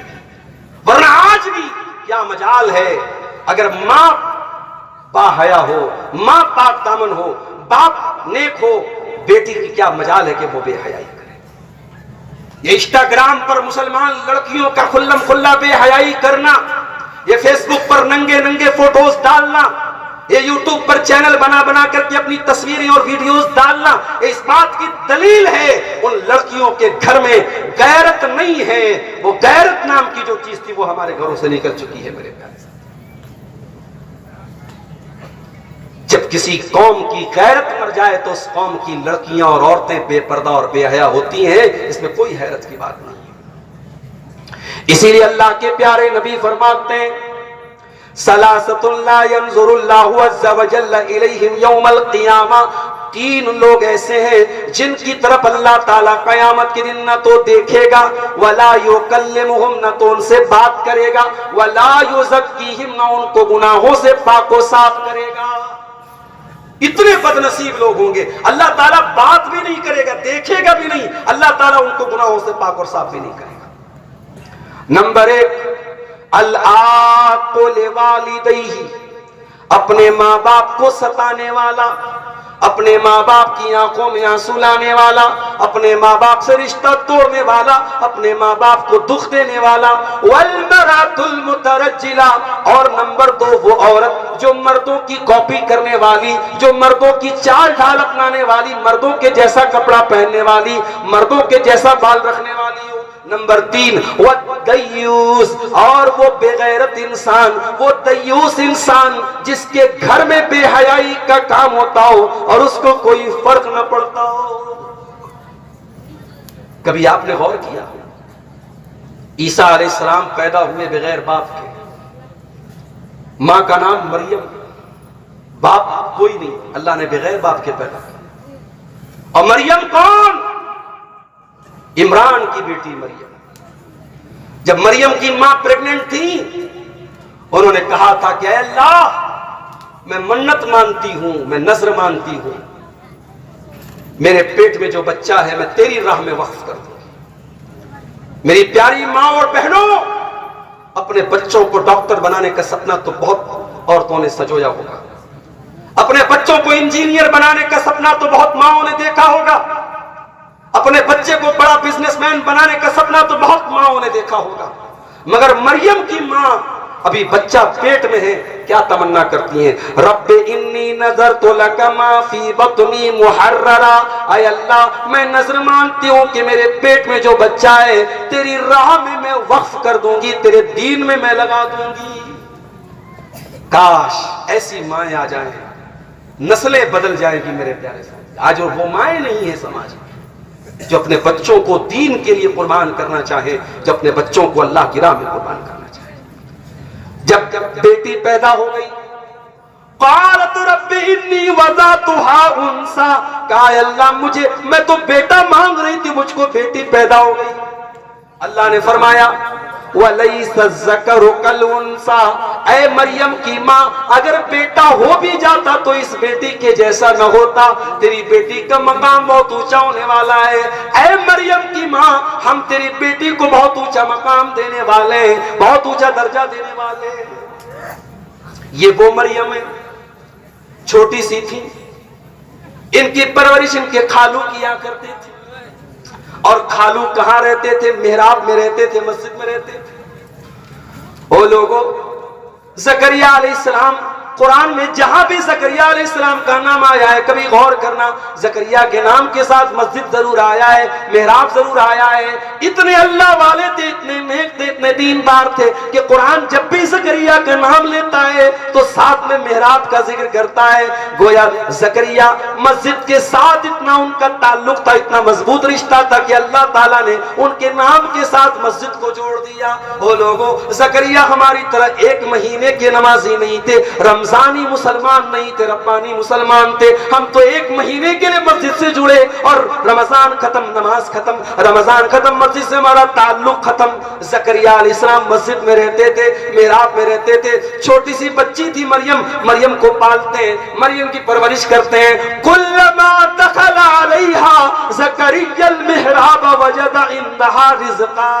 ورنہ آج بھی کیا مجال ہے اگر ماں با حیا ہو، ماں پاک دامن ہو، باپ نیک ہو، بیٹی کی کیا مجال ہے کہ وہ بے حیائی کرے۔ یہ انسٹاگرام پر مسلمان لڑکیوں کا کھلم کھلا بے حیائی کرنا، یہ فیس بک پر ننگے ننگے فوٹوز ڈالنا، یہ یوٹیوب پر چینل بنا بنا کر کے اپنی تصویریں اور ویڈیوز ڈالنا، اس بات کی دلیل ہے ان لڑکیوں کے گھر میں غیرت نہیں ہے، وہ غیرت نام کی جو چیز تھی وہ ہمارے گھروں سے نکل چکی ہے۔ میرے پیارے، جب کسی قوم کی غیرت مر جائے تو اس قوم کی لڑکیاں اور عورتیں بے پردہ اور بے حیا ہوتی ہیں، اس میں کوئی حیرت کی بات نہیں ہے۔ اسی لیے اللہ کے پیارے نبی فرماتے ہیں ثلاثۃ لا ينظر اللہ عز وجل الیہم یوم القیامہ، تین لوگ ایسے ہیں جن کی طرف اللہ تعالیٰ قیامت کے دن نہ تو دیکھے گا، ولا یکلمہم، نہ تو ان سے بات کرے گا، ولا یزکیہم، نہ ان کو گناہوں سے پاک و صاف کرے گا۔ اتنے بد نصیب لوگ ہوں گے، اللہ تعالیٰ بات بھی نہیں کرے گا، دیکھے گا بھی نہیں، اللہ تعالیٰ ان کو گناہوں سے پاک اور صاف بھی نہیں کرے گا۔ نمبر ایک، العاق لوالدیہ، اپنے ماں باپ کو ستانے والا، اپنے ماں باپ کی آنکھوں میں آنسو لانے والا، اپنے ماں باپ سے رشتہ توڑنے والا، اپنے ماں باپ کو دکھ دینے والا۔ والمرأة المترجلہ، اور نمبر دو وہ عورت جو مردوں کی کاپی کرنے والی، جو مردوں کی چال ڈھال اپنانے والی، مردوں کے جیسا کپڑا پہننے والی، مردوں کے جیسا بال رکھنے والی ہو۔ نمبر تین، والدیوس، اور وہ بے غیرت انسان، وہ دیوس انسان جس کے گھر میں بے حیائی کا کام ہوتا ہو اور اس کو کوئی فرق نہ پڑتا ہو۔ کبھی آپ نے غور کیا عیسیٰ علیہ السلام پیدا ہوئے بغیر باپ کے، ماں کا نام مریم، باپ کوئی نہیں، اللہ نے بغیر باپ کے پیدا کیا۔ اور مریم کون؟ عمران کی بیٹی مریم۔ جب مریم کی ماں پریگننٹ تھی، انہوں نے کہا تھا کہ اے اللہ، میں منت مانتی ہوں، میں نذر مانتی ہوں، میرے پیٹ میں جو بچہ ہے میں تیری راہ میں وقف کر دوں۔ میری پیاری ماں اور بہنوں، اپنے بچوں کو ڈاکٹر بنانے کا سپنا تو بہت عورتوں نے سجویا ہوگا، اپنے بچوں کو انجینئر بنانے کا سپنا تو بہت ماؤں نے دیکھا ہوگا، اپنے بچے کو بڑا بزنس مین بنانے کا سپنا تو بہت ماؤں نے دیکھا ہوگا، مگر مریم کی ماں ابھی بچہ پیٹ میں ہے، کیا تمنا کرتی ہیں؟ رب انی نذرت لک ما فی بطنی محررا، اے اللہ میں نظر مانتی ہوں کہ میرے پیٹ میں جو بچہ ہے تیری راہ میں وقف کر دوں گی، تیرے دین میں لگا دوں گی۔ کاش ایسی مائیں آ جائیں، نسلیں بدل جائیں گی میرے پیارے ساتھ۔ آج وہ مائیں نہیں ہیں سماج میں جو اپنے بچوں کو دین کے لیے قربان کرنا چاہے، جو اپنے بچوں کو اللہ کی راہ میں قربان کرنا چاہے۔ جب بیٹی پیدا ہو گئی، قالت رب انی وضعتها انثى، کہا اللہ میں تو بیٹا مانگ رہی تھی، مجھ کو بیٹی پیدا ہو گئی۔ اللہ نے فرمایا وَلَيْسَ الذَّكَرُ كَالْأُنثَىٰ، اے مریم کی ماں اگر بیٹا ہو بھی جاتا تو اس بیٹی کے جیسا نہ ہوتا، تیری بیٹی کا مقام بہت اونچا ہونے والا ہے۔ اے مریم کی ماں ہم تیری بیٹی کو بہت اونچا مقام دینے والے ہیں، بہت اونچا درجہ دینے والے ہیں۔ یہ وہ مریم ہے چھوٹی سی تھی، ان کی پرورش ان کے خالو کیا کرتے تھے، اور خالو کہاں رہتے تھے؟ محراب میں رہتے تھے، مسجد میں رہتے تھے۔ وہ لوگوں زکریا علیہ السلام، قرآن میں جہاں بھی زکریا علیہ السلام کا نام آیا ہے کبھی غور کرنا، زکریا کے نام کے ساتھ مسجد ضرور آیا ہے، محراب ضرور آیا ہے۔ اتنے اللہ والے تھے، اتنے نیک تھے، اتنے دیندار تھے کہ قرآن جب بھی زکریا کا نام لیتا ہے تو ساتھ میں محراب کا ذکر کرتا ہے۔ گویا زکریا مسجد کے ساتھ اتنا ان کا تعلق تھا، اتنا مضبوط رشتہ تھا کہ اللہ تعالیٰ نے ان کے نام کے ساتھ مسجد کو جوڑ دیا۔ وہ لوگوں زکریا ہماری طرح ایک مہینے کے نمازی نہیں تھے، رمضانی مسلمان نہیں تھے، ربانی مسلمان تھے۔ ہم تو ایک مہینے کے لیے مسجد سے جڑے اور رمضان ختم نماز ختم، رمضان ختم مسجد سے ہمارا تعلق ختم۔ زکریا علیہ السلام مسجد میں رہتے تھے، محراب میں رہتے تھے۔ چھوٹی سی بچی تھی مریم، مریم کو پالتے ہیں، مریم کی پرورش کرتے ہیں۔ کلما دخل علیہا زکریا المحراب وجد عندہا رزقا،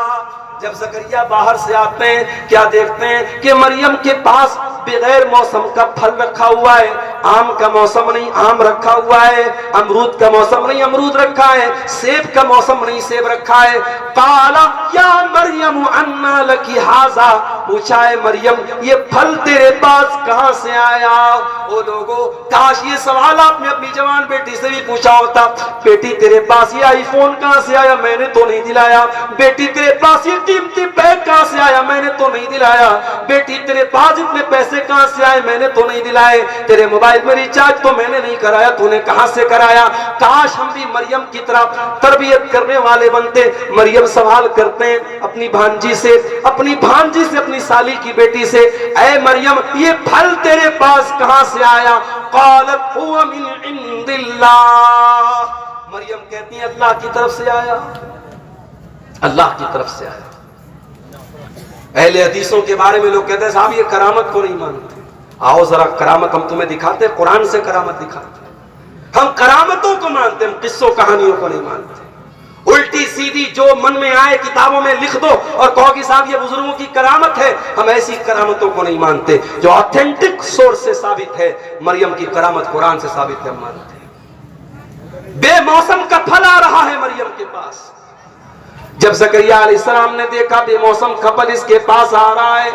جب زکریا باہر سے آتے ہیں کیا دیکھتے ہیں کہ مریم کے پاس بغیر موسم کا پھل رکھا ہوا ہے۔ آم کا موسم نہیں، آم رکھا ہوا ہے، امرود کا موسم نہیں، امرود رکھا ہے، سیب کا موسم نہیں، سیب رکھا ہے۔ قال یا مریم انا لکی ھذا، پوچھا ہے مریم یہ پھل تیرے پاس کہاں سے آیا؟ او لوگوں کاش یہ سوال آپ نے اپنی جوان بیٹی سے بھی پوچھا ہوتا، بیٹی تیرے پاس یہ آئی فون کہاں سے آیا؟ میں نے تو نہیں دلایا۔ بیٹی تیرے پاس یہ قیمتی بیگ کہاں سے آیا؟ میں نے تو نہیں دلایا۔ بیٹی تیرے پاس اتنے پیسے کہاں سے آئے؟ میں نے تو نہیں دلائے۔ تیرے موبائل میں ریچارج تو میں نے نہیں کرایا، تو نے کہاں سے کرایا؟ کاش ہم بھی مریم کی طرح تربیت کرنے والے بنتے۔ مریم سوال کرتے ہیں اپنی بھانجی سے، اپنی سالی کی بیٹی سے، اے مریم یہ پھل تیرے پاس کہاں سے آیا؟ قالت هو من عند اللہ، مریم کہتی ہیں اللہ کی طرف سے آیا، اللہ کی طرف سے آیا۔ اہل حدیثوں کے بارے میں لوگ کہتے ہیں صاحب یہ کرامت کو نہیں مانتے۔ آؤ ذرا کرامت ہم تمہیں دکھاتے ہیں، قرآن سے کرامت دکھاتے ہیں۔ ہم کرامتوں کو مانتے ہیں، ہم قصوں کہانیوں کو نہیں مانتے۔ الٹی سیدھی جو من میں آئے کتابوں میں لکھ دو اور کہو کہ صاحب یہ بزرگوں کی کرامت ہے، ہم ایسی کرامتوں کو نہیں مانتے۔ جو آتھینٹک سورس سے ثابت ہے، مریم کی کرامت قرآن سے ثابت ہے، ہم مانتے ہیں۔ بے موسم کا پھل آ رہا ہے مریم کے پاس۔ جب زکریا علیہ السلام نے دیکھا بے موسم کا پھل اس کے پاس آ رہا ہے،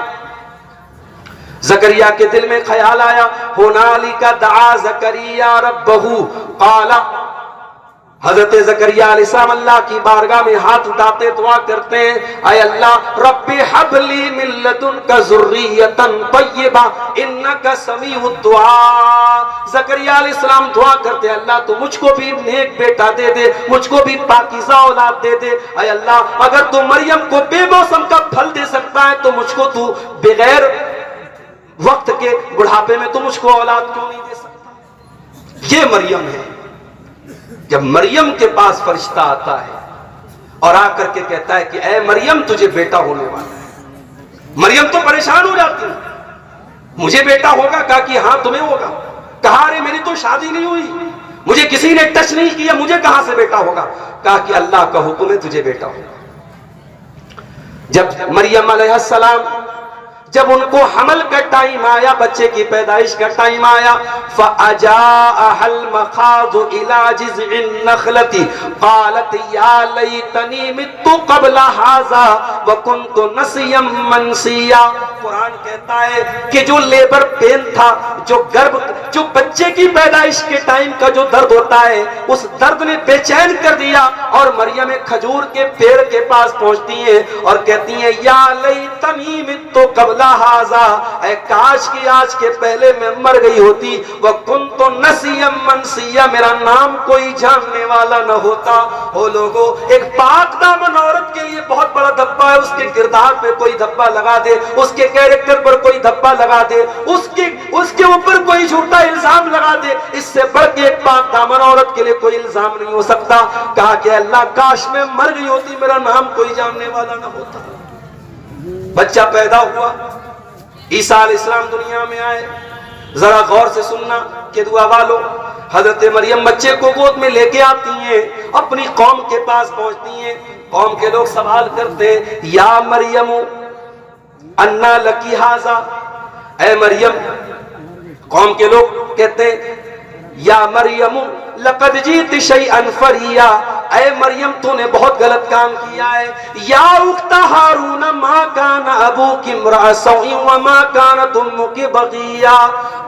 زکریا کے دل میں خیال آیا، ہنالک دعا زکریا ربہ قال، حضرت زکریا علیہ السلام اللہ کی بارگاہ میں ہاتھ اٹھاتے دعا کرتے ہیں، اے اللہ رب ہب لی من لدنک ذریۃ طیبہ انک سمیع الدعاء۔ زکریا علیہ السلام دعا کرتے ہیں اللہ تو مجھ کو بھی نیک بیٹا دے دے، مجھ کو بھی پاکیزہ اولاد دے دے۔ اے اللہ اگر تو مریم کو بے موسم کا پھل دے سکتا ہے تو مجھ کو تو بغیر وقت کے بڑھاپے میں تو مجھ کو اولاد کیوں نہیں دے سکتا؟ یہ مریم ہے۔ جب مریم کے پاس فرشتہ آتا ہے اور آ کر کے کہتا ہے کہ اے مریم تجھے بیٹا ہونے والا ہے، مریم تو پریشان ہو جاتی ہے، مجھے بیٹا ہوگا؟ کہا کہ ہاں تمہیں ہوگا۔ کہا ارے میری تو شادی نہیں ہوئی، مجھے کسی نے ٹچ نہیں کیا، مجھے کہاں سے بیٹا ہوگا؟ کہا کہ اللہ کا حکم ہے تجھے بیٹا ہوگا۔ جب مریم علیہ السلام جب ان کو حمل کا ٹائم آیا، بچے کی پیدائش کا ٹائم آیا، فَأَجَاءَهَا الْمَخَاضُ إِلَى جِذْعِ النَّخْلَةِ قَالَتْ يَا لَيْتَنِي مِتُّ قَبْلَ هَذَا وَكُنْتُ نَسِيًّا مَنْسِيًّا۔ قرآن کہتا ہے کہ جو لیبر پین تھا، جو بچے کی پیدائش کے ٹائم کا جو درد ہوتا ہے، اس درد نے بے چین کر دیا، اور مریم ایک کھجور کے پیڑ کے پاس پہنچتی ہیں اور کہتی ہیں یا لیتنی مت قبل ھذا، اے کاش کی آج کے پہلے میں مر گئی ہوتی، وکنت نسیا منسیا، میرا نام کوئی جاننے والا نہ ہوتا۔ او لوگوں، ایک پاک دامن عورت کے لیے بہت بڑا دھبا ہے، اس کے کردار پہ کوئی دھبا لگا دے، اس کے کیریکٹر پر کوئی دھبا لگا دے، اس کے اوپر کوئی جھوٹا الزام لگا دے، اس سے بڑھ کے ایک پاک دامن عورت کے لیے کوئی الزام نہیں ہو سکتا۔ کہا کہ اللہ کاش میں مر گئی ہوتی، میرا نام کوئی جاننے والا نہ ہوتا۔ بچہ پیدا ہوا، عیسیٰ علیہ السلام دنیا میں آئے۔ ذرا غور سے سننا کہ دعا والو، حضرت مریم بچے کو گود میں لے کے آتی ہیں، اپنی قوم کے پاس پہنچتی ہیں، قوم کے لوگ سوال کرتے یا مریم انا لکی ھذا، اے مریم، قوم کے لوگ کہتے یا مریم لقد جیت شیئا فریا، اے مریم تو نے بہت غلط کام کیا ہے۔ یا اخت ہارون ما کان ابوک امرأ سوء وما کانت امک بغیا،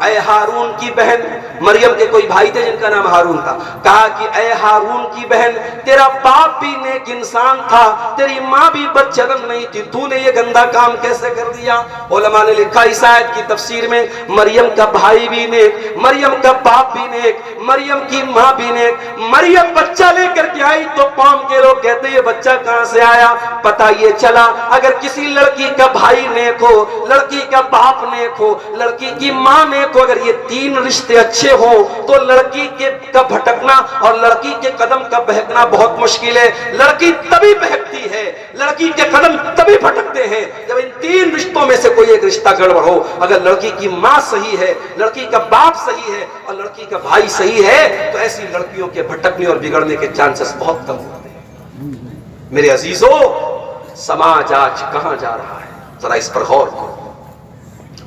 اے ہارون کی بہن، مریم کے کوئی بھائی تھے جن کا نام ہارون تھا، کہا کہ اے ہارون کی بہن، تیرا باپ بھی نیک انسان تھا، تیری ماں بھی بدچلن نہیں تھی، تو نے یہ گندا کام کیسے کر دیا؟ علماء نے لکھا اس آیت کی تفسیر میں، مریم کا بھائی بھی نیک، مریم کا باپ بھی نیک، مریم کی ماں بھی نیک۔ مریم بچہ لے کر کے آئی تو قوم کے لوگ کہتے یہ بچہ کہاں سے آیا؟ پتہ یہ چلا اگر کسی لڑکی کا بھائی نیک ہو، لڑکی کا باپ نیک ہو، لڑکی کی ماں نیک ہو، اگر یہ تین رشتے اچھے ہوں تو لڑکی کا بھٹکنا اور لڑکی کے قدم کا بہکنا بہت مشکل ہے۔ لڑکی تبھی بہکتی ہے، لڑکی کے قدم تبھی بھٹکتے ہیں جب ان تین رشتوں میں سے کوئی ایک رشتہ گڑبڑ ہو۔ اگر لڑکی کی ماں صحیح ہے، لڑکی کا باپ صحیح ہے اور لڑکی کا بھائی صحیح ہے تو ایسی لڑکیوں کے بھٹکنے اور بگڑنے کے چانسز بہت کم ہوتے ہیں۔ میرے عزیزو، سماج آج کہاں جا رہا ہے؟ ذرا اس پر غور کرو۔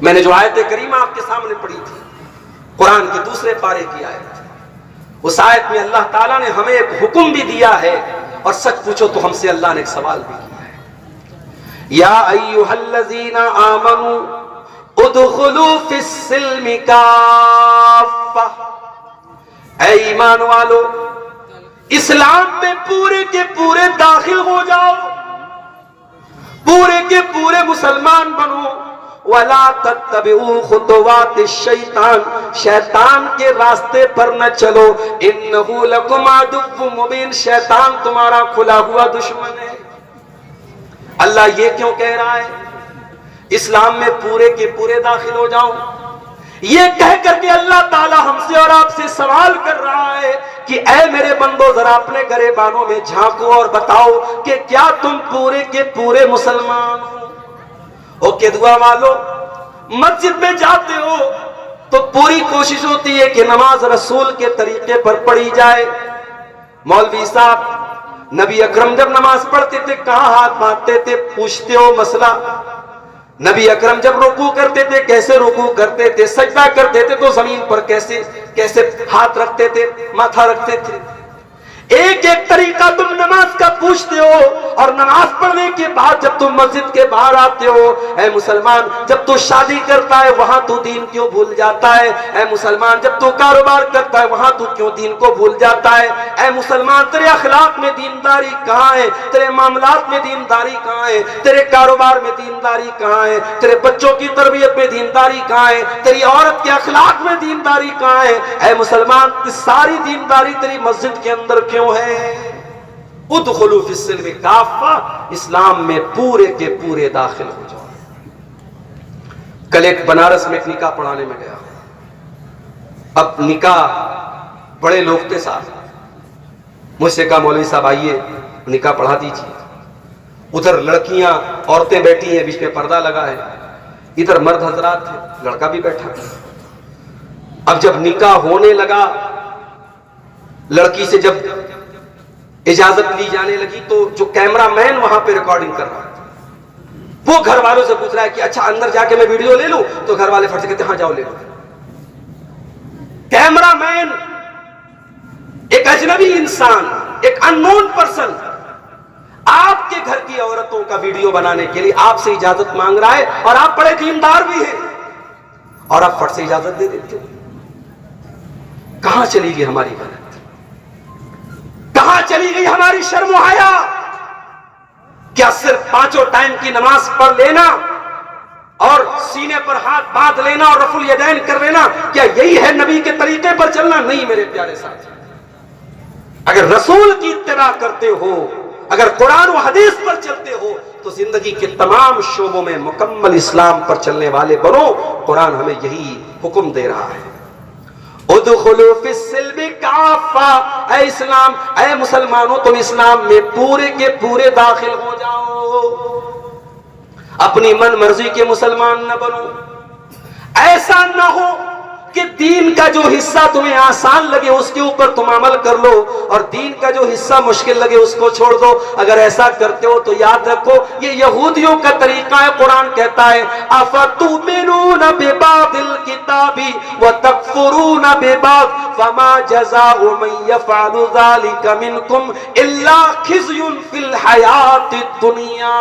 میں نے جو آیت کریمہ آپ کے سامنے پڑھی تھی، قرآن کے دوسرے پارے کی آیت، اس آیت میں اللہ تعالیٰ نے ہمیں ایک حکم بھی دیا ہے، اور سچ پوچھو تو ہم سے اللہ نے ایک سوال بھی کیا ہے۔ یا ایھا الذین آمنوا ادخلوا فی السلم کافہ، اے ایمان والو اسلام میں پورے کے پورے داخل ہو جاؤ، پورے کے پورے مسلمان بنو۔ وَلَا تَتَّبِعُوا خُطُوَاتِ الشَّيْطَانِ، شیطان کے راستے پر نہ چلو، إِنَّهُ لَكُمْ عَدُوٌّ مُبِينٌ، شیطان تمہارا کھلا ہوا دشمن ہے۔ اللہ یہ کیوں کہہ رہا ہے اسلام میں پورے کے پورے داخل ہو جاؤ؟ یہ کہہ کر کے اللہ تعالی ہم سے اور آپ سے سوال کر رہا ہے کہ اے میرے بندو، ذرا اپنے گریبانوں میں جھانکو اور بتاؤ کہ کیا تم پورے کے پورے مسلمان ہو؟ او کہ دعا والو، مسجد میں جاتے ہو تو پوری کوشش ہوتی ہے کہ نماز رسول کے طریقے پر پڑھی جائے۔ مولوی صاحب، نبی اکرم جب نماز پڑھتے تھے کہاں ہاتھ باندھتے تھے؟ پوچھتے ہو مسئلہ؟ نبی اکرم جب رکوع کرتے تھے کیسے رکوع کرتے تھے؟ سجدہ کرتے تھے تو زمین پر کیسے ہاتھ رکھتے تھے، ماتھا رکھتے تھے؟ ایک ایک طریقہ تم نماز کا پوچھتے ہو، اور نماز پڑھنے کے بعد جب تم مسجد کے باہر آتے ہو، اے مسلمان جب تو شادی کرتا ہے وہاں تو دین کیوں بھول جاتا ہے؟ اے مسلمان جب تو کاروبار کرتا ہے وہاں تو کیوں دین کو بھول جاتا ہے؟ اے مسلمان تیرے اخلاق میں دینداری کہاں ہے؟ تیرے معاملات میں دینداری کہاں ہے؟ تیرے کاروبار میں دینداری کہاں ہے؟ تیرے بچوں کی تربیت میں دینداری کہاں ہے؟ تیری عورت کے اخلاق میں دینداری کہاں ہے؟ اے مسلمان ساری دینداری تیری مسجد کے اندر کیوں ہے؟ ادخلوا فی السلم کافہ، اسلام میں پورے کے پورے داخل ہو جاؤ۔ کل ایک بنارس میں ایک نکاح پڑھانے میں گیا، اب نکاح بڑے لوگ کے ساتھ، مجھ سے کہا مولوی صاحب آئیے نکاح پڑھا دیجیے۔ ادھر لڑکیاں عورتیں بیٹھی ہیں، بیچ میں پردہ لگا ہے، ادھر مرد حضرات تھے، لڑکا بھی بیٹھا۔ اب جب نکاح ہونے لگا، لڑکی سے جب اجازت لی جانے لگی تو جو کیمرہ مین وہاں پہ ریکارڈنگ کر رہا تھا، وہ گھر والوں سے پوچھ رہا ہے کہ اچھا اندر جا کے میں ویڈیو لے لوں، تو گھر والے فٹ سے کہتے ہیں ہاں جاؤ لے لو۔ کیمرہ مین ایک اجنبی انسان، ایک ان نون پرسن آپ کے گھر کی عورتوں کا ویڈیو بنانے کے لیے آپ سے اجازت مانگ رہا ہے، اور آپ بڑے دیندار بھی ہیں، اور آپ فٹ سے اجازت دے دیتے ہو۔ کہاں چلی گئی ہماری غیرت؟ کہاں چلی گئی ہماری شرم و حیا؟ کیا صرف 5 ٹائم کی نماز پڑھ لینا اور سینے پر ہاتھ باندھ لینا اور رفع الیدین کر لینا، کیا یہی ہے نبی کے طریقے پر چلنا؟ نہیں میرے پیارے ساتھی، اگر رسول کی اتباع کرتے ہو، اگر قرآن و حدیث پر چلتے ہو، تو زندگی کے تمام شعبوں میں مکمل اسلام پر چلنے والے بنو۔ قرآن ہمیں یہی حکم دے رہا ہے، ادخلوا فی السلم کافہ، اے اسلام، اے مسلمانوں، تم اسلام میں پورے کے پورے داخل ہو جاؤ، اپنی من مرضی کے مسلمان نہ بنو۔ ایسا نہ ہو کہ دین کا جو حصہ تمہیں آسان لگے اس کے اوپر تم عمل کر لو، اور دین کا جو حصہ مشکل لگے اس کو چھوڑ دو۔ اگر ایسا کرتے ہو تو یاد رکھو یہ یہودیوں کا طریقہ ہے۔ قرآن کہتا ہے افتؤمنون ببعض الکتاب وتکفرون ببعض فما جزاء من يفعل ذلك منكم الا خزي في الحیاۃ الدنیا۔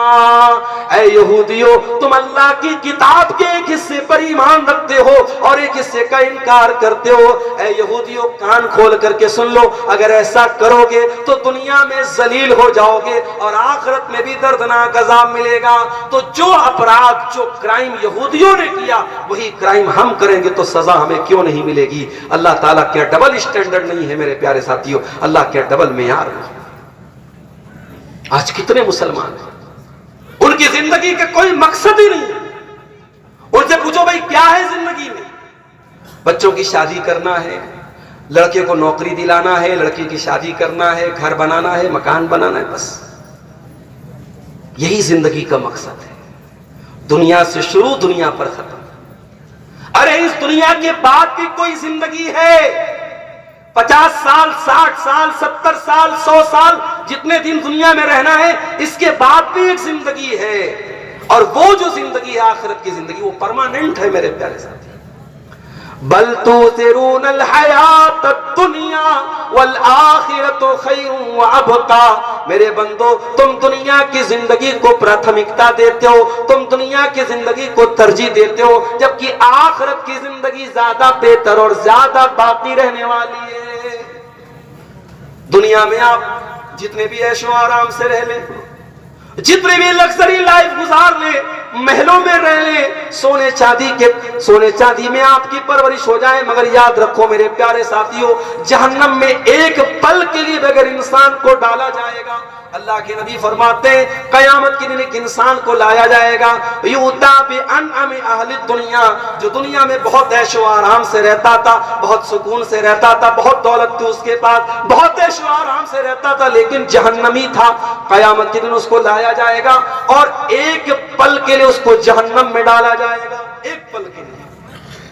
اے یہودیوں، تم اللہ کی کتاب کے ایک حصے پر ایمان رکھتے ہو اور ایک حصے کا انکار کرتے ہو۔ اے یہودیوں، کان کھول کر کے سن لو، اگر ایسا کرو گے تو دنیا میں ذلیل ہو جاؤ گے اور آخرت میں بھی دردناک عذاب ملے گا۔ تو جو اپرادھ، جو کرائم یہودیوں نے کیا وہی کرائم ہم کریں گے تو سزا ہمیں کیوں نہیں ملے گی؟ اللہ تعالیٰ کیا ڈبل اسٹینڈرڈ نہیں ہے میرے پیارے ساتھیوں؟ اللہ کیا ڈبل معیار نہیں؟ آج کتنے مسلمان ہیں ان کی زندگی کا کوئی مقصد ہی نہیں ہے۔ ان سے پوچھو بھائی کیا ہے زندگی میں؟ بچوں کی شادی کرنا ہے، لڑکے کو نوکری دلانا ہے، لڑکی کی شادی کرنا ہے، گھر بنانا ہے، مکان بنانا ہے، بس یہی زندگی کا مقصد ہے۔ دنیا سے شروع، دنیا پر ختم۔ ارے اس دنیا کے بعد بھی کوئی زندگی ہے؟ 50 سال، 60 سال، 70 سال، 100 سال، جتنے دن دنیا میں رہنا ہے، اس کے بعد بھی ایک زندگی ہے، اور وہ جو زندگی ہے آخرت کی زندگی، وہ پرماننٹ ہے میرے پیارے ساتھی۔ بل تؤثرون الحیات الدنیا والآخرۃ خیر وابقیٰ۔ میرے بندو، تم دنیا کی زندگی کو پراتھمکتا دیتے ہو، تم دنیا کی زندگی کو ترجیح دیتے ہو، جبکہ آخرت کی زندگی زیادہ بہتر اور زیادہ باقی رہنے والی ہے۔ دنیا میں آپ جتنے بھی عیش و آرام سے رہ لیں، جتنے بھی لگژری لائف گزار لیں، محلوں میں رہ لیں، سونے چاندی میں آپ کی پرورش ہو جائے، مگر یاد رکھو میرے پیارے ساتھیوں، جہنم میں ایک پل کے لیے اگر انسان کو ڈالا جائے گا، اللہ کے نبی فرماتے ہیں قیامت کے دن ایک انسان کو لایا جائے گا، یؤتی بانعم اہل الدنیا، جو دنیا میں بہت عیش و آرام سے رہتا تھا، بہت سکون سے رہتا تھا، بہت دولت تھی اس کے پاس، بہت عیش و آرام سے رہتا تھا، لیکن جہنمی تھا۔ قیامت کے دن اس کو لایا جائے گا اور ایک پل کے لیے اس کو جہنم میں ڈالا جائے گا، ایک پل کے لیے۔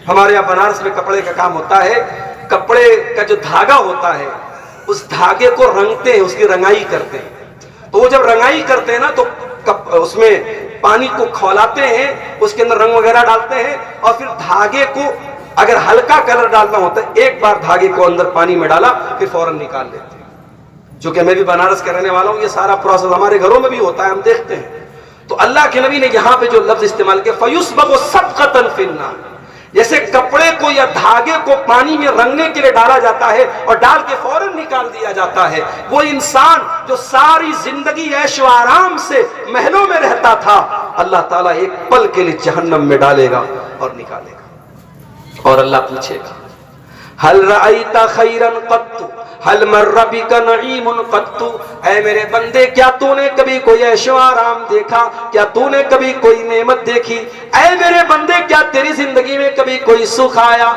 ہمارے یہاں بنارس میں کپڑے کا کام ہوتا ہے، کپڑے کا جو دھاگا ہوتا ہے اس دھاگے کو رنگتے ہیں، اس کی رنگائی کرتے ہیں۔ تو وہ جب رنگائی کرتے ہیں نا تو اس میں پانی کو کھولاتے ہیں، اس کے اندر رنگ وغیرہ ڈالتے ہیں، اور پھر دھاگے کو اگر ہلکا کلر ڈالنا ہوتا ہے، ایک بار دھاگے کو اندر پانی میں ڈالا پھر فوراً نکال لیتے ہیں۔ جو کہ میں بھی بنارس کا رہنے والا ہوں، یہ سارا پروسیس ہمارے گھروں میں بھی ہوتا ہے، ہم دیکھتے ہیں۔ تو اللہ کے نبی نے یہاں پہ جو لفظ استعمال کیا فَيُسْبَغُ صَبْغَةً فِي النَّارِ، جیسے کپڑے کو یا دھاگے کو پانی میں رنگنے کے لیے ڈالا جاتا ہے اور ڈال کے فوراً نکال دیا جاتا ہے، وہ انسان جو ساری زندگی عیش و آرام سے محلوں میں رہتا تھا، اللہ تعالیٰ ایک پل کے لیے جہنم میں ڈالے گا اور نکالے گا، اور اللہ پوچھے گا هل رأيت خيرا قط هل مر بك نعيم قط، اے میرے بندے کیا تو نے کبھی کوئی عیش و آرام دیکھا؟ کیا تو نے کبھی کوئی نعمت دیکھی؟ اے میرے بندے کیا تیری زندگی میں کبھی کوئی سکھ آیا؟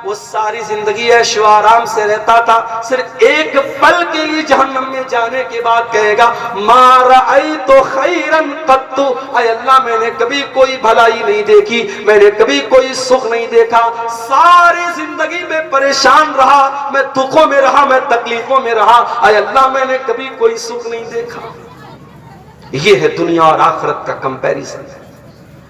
وہ ساری زندگی عیش و آرام سے رہتا تھا، صرف ایک پل کے لیے جہنم میں جانے کے بعد کہے گا ما رأیت خیرا قط، اے اللہ میں نے کبھی کوئی بھلائی نہیں دیکھی، میں نے کبھی کوئی سکھ نہیں دیکھا، ساری زندگی میں پریشان رہا، میں دکھوں میں رہا، میں تکلیفوں میں رہا، اے اللہ میں نے کبھی کوئی سکھ نہیں دیکھا۔ یہ ہے دنیا اور آخرت کا کمپیریزن۔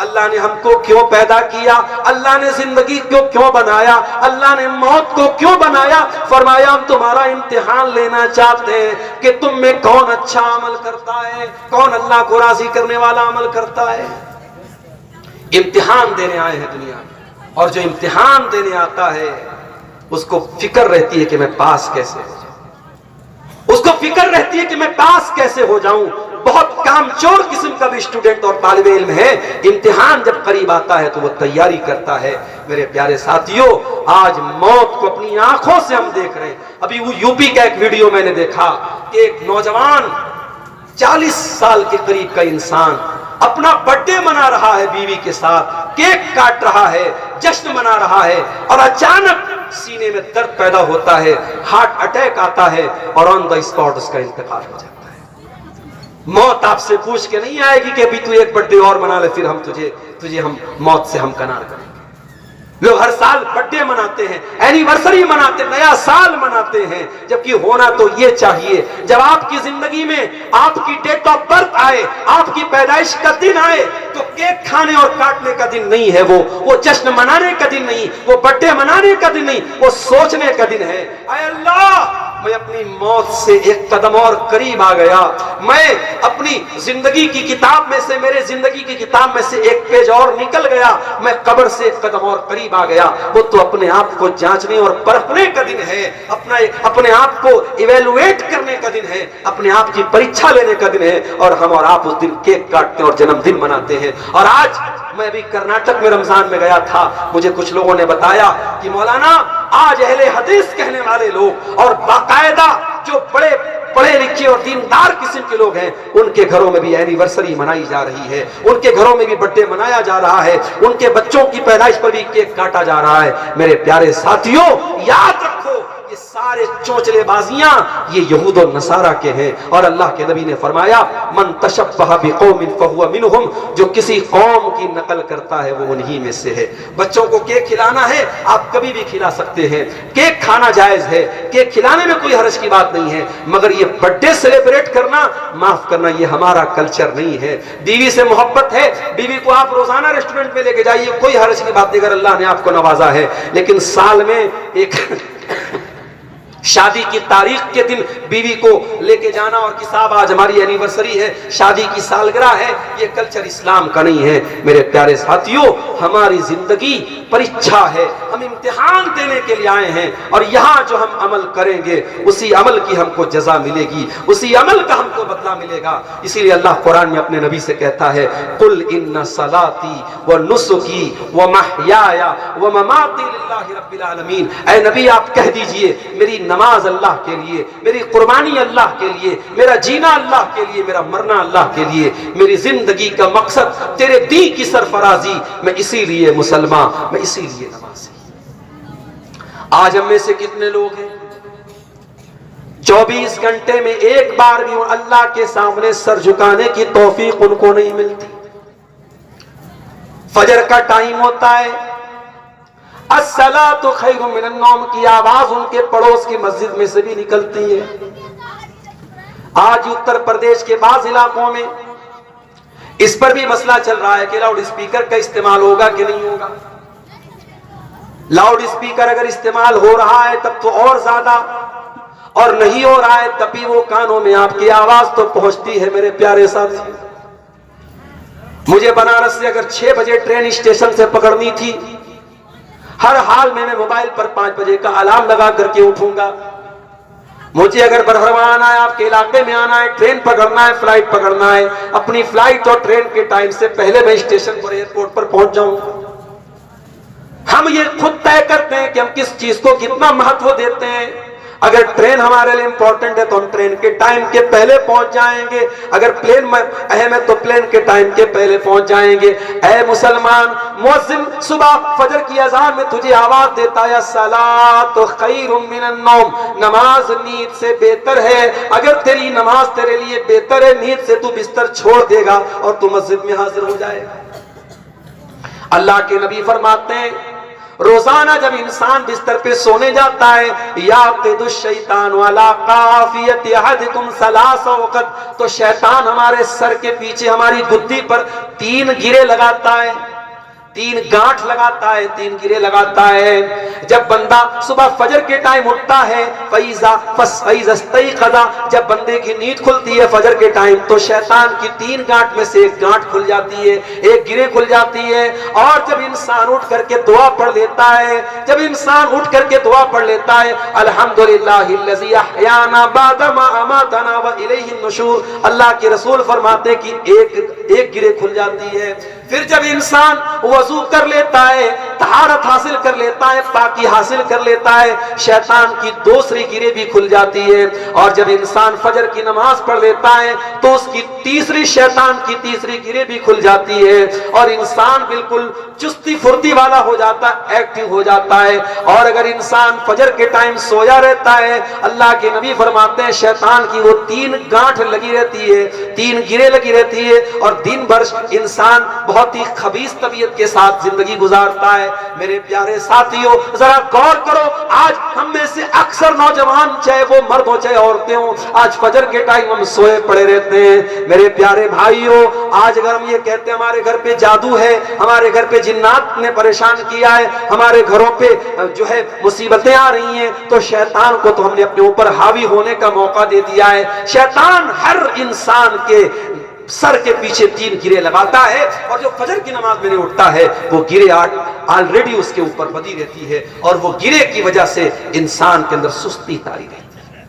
اللہ نے ہم کو کیوں پیدا کیا, اللہ نے زندگی کو کیوں بنایا, اللہ نے موت کو کیوں بنایا. فرمایا ہم تمہارا امتحان لینا چاہتے ہیں کہ تم میں کون اچھا عمل کرتا ہے, کون اللہ کو راضی کرنے والا عمل کرتا ہے. امتحان دینے آئے ہیں دنیا میں, اور جو امتحان دینے آتا ہے اس کو فکر رہتی ہے کہ میں پاس کیسے ہو جاؤں, اس کو فکر رہتی ہے کہ میں پاس کیسے ہو جاؤں. بہت کام چور قسم کا بھی اسٹوڈنٹ اور طالب علم ہے, امتحان جب قریب آتا ہے تو وہ تیاری کرتا ہے. میرے پیارے ساتھیوں, آج موت کو اپنی آنکھوں سے ہم دیکھ رہے ہیں. ابھی وہ یوپی کا ایک ویڈیو میں نے دیکھا کہ ایک نوجوان 40 سال کے قریب کا انسان اپنا برتھ ڈے منا رہا ہے بیوی کے ساتھ, کیک کاٹ رہا ہے, جشن منا رہا ہے, اور اچانک سینے میں درد پیدا ہوتا ہے, ہارٹ اٹیک آتا ہے اور آن دا اسپاٹ اس کا انتقال ہو جاتا ہے. موت آپ سے پوچھ کے نہیں آئے گی کہ ابھی تو ایک برتھ ڈے اور منا لے, پھر ہم تجھے ہم موت سے ہم کنار کریں گے. لوگ ہر سال برتھ ڈے مناتے ہیں, اینیورسری مناتے ہیں, نیا سال مناتے ہیں, جبکہ ہونا تو یہ چاہیے جب آپ کی زندگی میں آپ کی ڈیٹ آف برتھ آئے, آپ کی پیدائش کا دن آئے, تو کیک کھانے اور کاٹنے کا دن نہیں ہے, وہ جشن منانے کا دن نہیں, وہ برتھ ڈے منانے کا دن نہیں, وہ سوچنے کا دن ہے. اے اللہ, میں اپنی موت سے ایک قدم اور قریب آ گیا, میں اپنی زندگی کی کتاب میں سے, میرے زندگی کی کتاب میں سے ایک پیج اور نکل گیا, میں قبر سے ایک قدم اور قریب آ گیا. وہ تو اپنے آپ کو جانچنے اور پرکھنے کا دن ہے, اپنے آپ کو ایویلویٹ کرنے کا دن ہے, اپنے آپ کی پریچھا لینے کا دن ہے, اور ہم اور آپ اس دن کیک کاٹتے ہیں اور جنم دن مناتے ہیں. اور آج میں ابھی کرناٹک میں رمضان میں گیا تھا, مجھے کچھ لوگوں نے بتایا کہ مولانا آج اہل حدیث کہنے والے لوگ اور باقاعدہ جو بڑے پڑھے لکھے اور دیندار قسم کے لوگ ہیں, ان کے گھروں میں بھی اینیورسری منائی جا رہی ہے, ان کے گھروں میں بھی برتھ ڈے منایا جا رہا ہے, ان کے بچوں کی پیدائش پر بھی کیک کاٹا جا رہا ہے. میرے پیارے ساتھیوں, یاد رکھو یہ سارے چونچلے بازیاں یہ یہود و نصارہ کے ہیں, اور اللہ کے نبی نے فرمایا من تشبہ بقوم فہو منہم, جو کسی قوم کی نقل کرتا ہے وہ انہی میں سے ہے. بچوں کو کیک کھلانا ہے, آپ کبھی بھی کھلا سکتے ہیں, کیک کھانا جائز ہے, کیک کھلانے میں کوئی حرج کی بات نہیں ہے, مگر یہ برتھ ڈے سیلیبریٹ کرنا, معاف کرنا, یہ ہمارا کلچر نہیں ہے. بیوی سے محبت ہے, بیوی کو آپ روزانہ ریسٹورنٹ میں لے کے جائیے, کوئی حرج کی بات نہیں اگر اللہ نے آپ کو نوازا ہے, لیکن سال میں ایک شادی کی تاریخ کے دن بیوی کو لے کے جانا اور کہ صاحب آج ہماری اینیورسری ہے, شادی کی سالگرہ ہے, یہ کلچر اسلام کا نہیں ہے. میرے پیارے ساتھیوں, ہماری زندگی پریچھا ہے, ہم امتحان دینے کے لیے آئے ہیں, اور یہاں جو ہم عمل کریں گے اسی عمل کی ہم کو جزا ملے گی, اسی عمل کا ہم کو بدلہ ملے گا. اسی لیے اللہ قرآن میں اپنے نبی سے کہتا ہے قل ان صلاتی ونسکی ومحیایا ومماتی للہ رب العالمین. اے نبی آپ کہہ دیجئے میری نماز اللہ کے لیے, میری قربانی اللہ کے لیے, میرا جینا اللہ کے لیے, میرا مرنا اللہ کے لیے, میری زندگی کا مقصد تیرے دین کی سرفرازی, میں اسی لیے مسلمان, میں اسی لیے نمازی. آج ہم میں سے کتنے لوگ ہیں 24 گھنٹے میں ایک بار بھی اللہ کے سامنے سر جھکانے کی توفیق ان کو نہیں ملتی. فجر کا ٹائم ہوتا ہے, الصلاۃ خیر من النوم کی آواز ان کے پڑوس کی مسجد میں سے بھی نکلتی ہے. آج اتر پردیش کے بعض علاقوں میں اس پر بھی مسئلہ چل رہا ہے کہ لاؤڈ اسپیکر کا استعمال ہوگا کہ نہیں ہوگا. لاؤڈ اسپیکر اگر استعمال ہو رہا ہے تب تو اور زیادہ, اور نہیں ہو رہا ہے تب بھی وہ کانوں میں آپ کی آواز تو پہنچتی ہے. میرے پیارے ساتھی, مجھے بنارس سے اگر 6 بجے ٹرین اسٹیشن سے پکڑنی تھی, ہر حال میں موبائل پر 5 بجے کا الارم لگا کر کے اٹھوں گا. مجھے اگر برہما آنا ہے, آپ کے علاقے میں آنا ہے, ٹرین پکڑنا ہے, فلائٹ پکڑنا ہے, اپنی فلائٹ اور ٹرین کے ٹائم سے پہلے میں اسٹیشن پر, ایئرپورٹ پر پہنچ جاؤں گا. ہم یہ خود طے کرتے ہیں کہ ہم کس چیز کو کتنا مہتو دیتے ہیں. اگر ٹرین ہمارے لیے امپورٹنٹ ہے تو ہم ٹرین کے ٹائم کے پہلے پہنچ جائیں گے, اگر پلین اہم ہے تو پلین کے ٹائم کے پہلے پہنچ جائیں گے. اے مسلمان, مؤذن صبح فجر کی اذان میں تجھے آواز دیتا ہے الصلاۃ خیر من النوم, نماز نیند سے بہتر ہے. اگر تیری نماز تیرے لیے بہتر ہے, نیند سے تو بستر چھوڑ دے گا اور تو مسجد میں حاضر ہو جائے گا. اللہ کے نبی فرماتے ہیں روزانہ جب انسان بستر پہ سونے جاتا ہے یعقد الشیطان علی قافیۃ احدکم ثلاث وقت، تو شیطان ہمارے سر کے پیچھے ہماری گدی پر 3 گرے لگاتا ہے، 3 گانٹھ لگاتا ہے، 3 گرے لگاتا ہے۔ جب بندہ صبح فجر کے ٹائم اٹھتا ہے فَإِذَا اسْتَيْقَظَ، جب بندے کی نیند کھلتی ہے فجر کے ٹائم، تو شیطان کی 3 گانٹھ میں سے 1 گانٹھ کھل جاتی ہے، 1 گرے کھل جاتی ہے۔ اور جب انسان اٹھ کر کے دعا پڑھ لیتا ہے، جب انسان اٹھ کر کے دعا پڑھ لیتا ہے الحمدللہ الذی احیانا بعد ما اماتنا والیہ النشور، اللہ کے رسول فرماتے کہ ایک گرے کھل جاتی ہے۔ پھر جب انسان وضو کر لیتا ہے، طہارت حاصل کر لیتا ہے، پاکی حاصل کر لیتا ہے، شیطان کی 2 گرے بھی کھل جاتی ہے۔ اور جب انسان فجر کی نماز پڑھ لیتا ہے تو اس کی شیطان کی 3 گرے بھی کھل جاتی ہے، اور انسان بالکل چستی پھرتی والا ہو جاتا ہے، ایکٹیو ہو جاتا ہے۔ اور اگر انسان فجر کے ٹائم سویا رہتا ہے، اللہ کے نبی فرماتے ہیں شیطان کی وہ 3 گانٹھ لگی رہتی ہے، 3 گرے لگی رہتی ہے، اور دن بھر انسان بہت ہی خبیث طبیعت کے ساتھ زندگی گزارتا ہے۔ میرے پیارے ساتھیوں ذرا غور کرو، آج ہم میں سے اکثر نوجوان چاہے وہ مرد ہو چاہے عورتیں ہوں، آج فجر کے ٹائم ہم سوئے پڑے رہتے ہیں۔ میرے پیارے بھائیوں، آج اگر ہم یہ کہتے ہیں ہمارے گھر پہ جادو ہے، ہمارے گھر پہ جنات نے پریشان کیا ہے، ہمارے گھروں پہ جو ہے مصیبتیں آ رہی ہیں، تو شیطان کو تو ہم نے اپنے اوپر حاوی ہونے کا موقع دے دیا ہے۔ شیطان ہر انسان کے سر کے پیچھے 3 گرے لگاتا ہے، اور جو فجر کی نماز میں نہیں اٹھتا ہے وہ گرے آلریڈی اس کے اوپر بدی رہتی ہے، اور وہ گرے کی وجہ سے انسان کے اندر سستی تاری رہتی ہے۔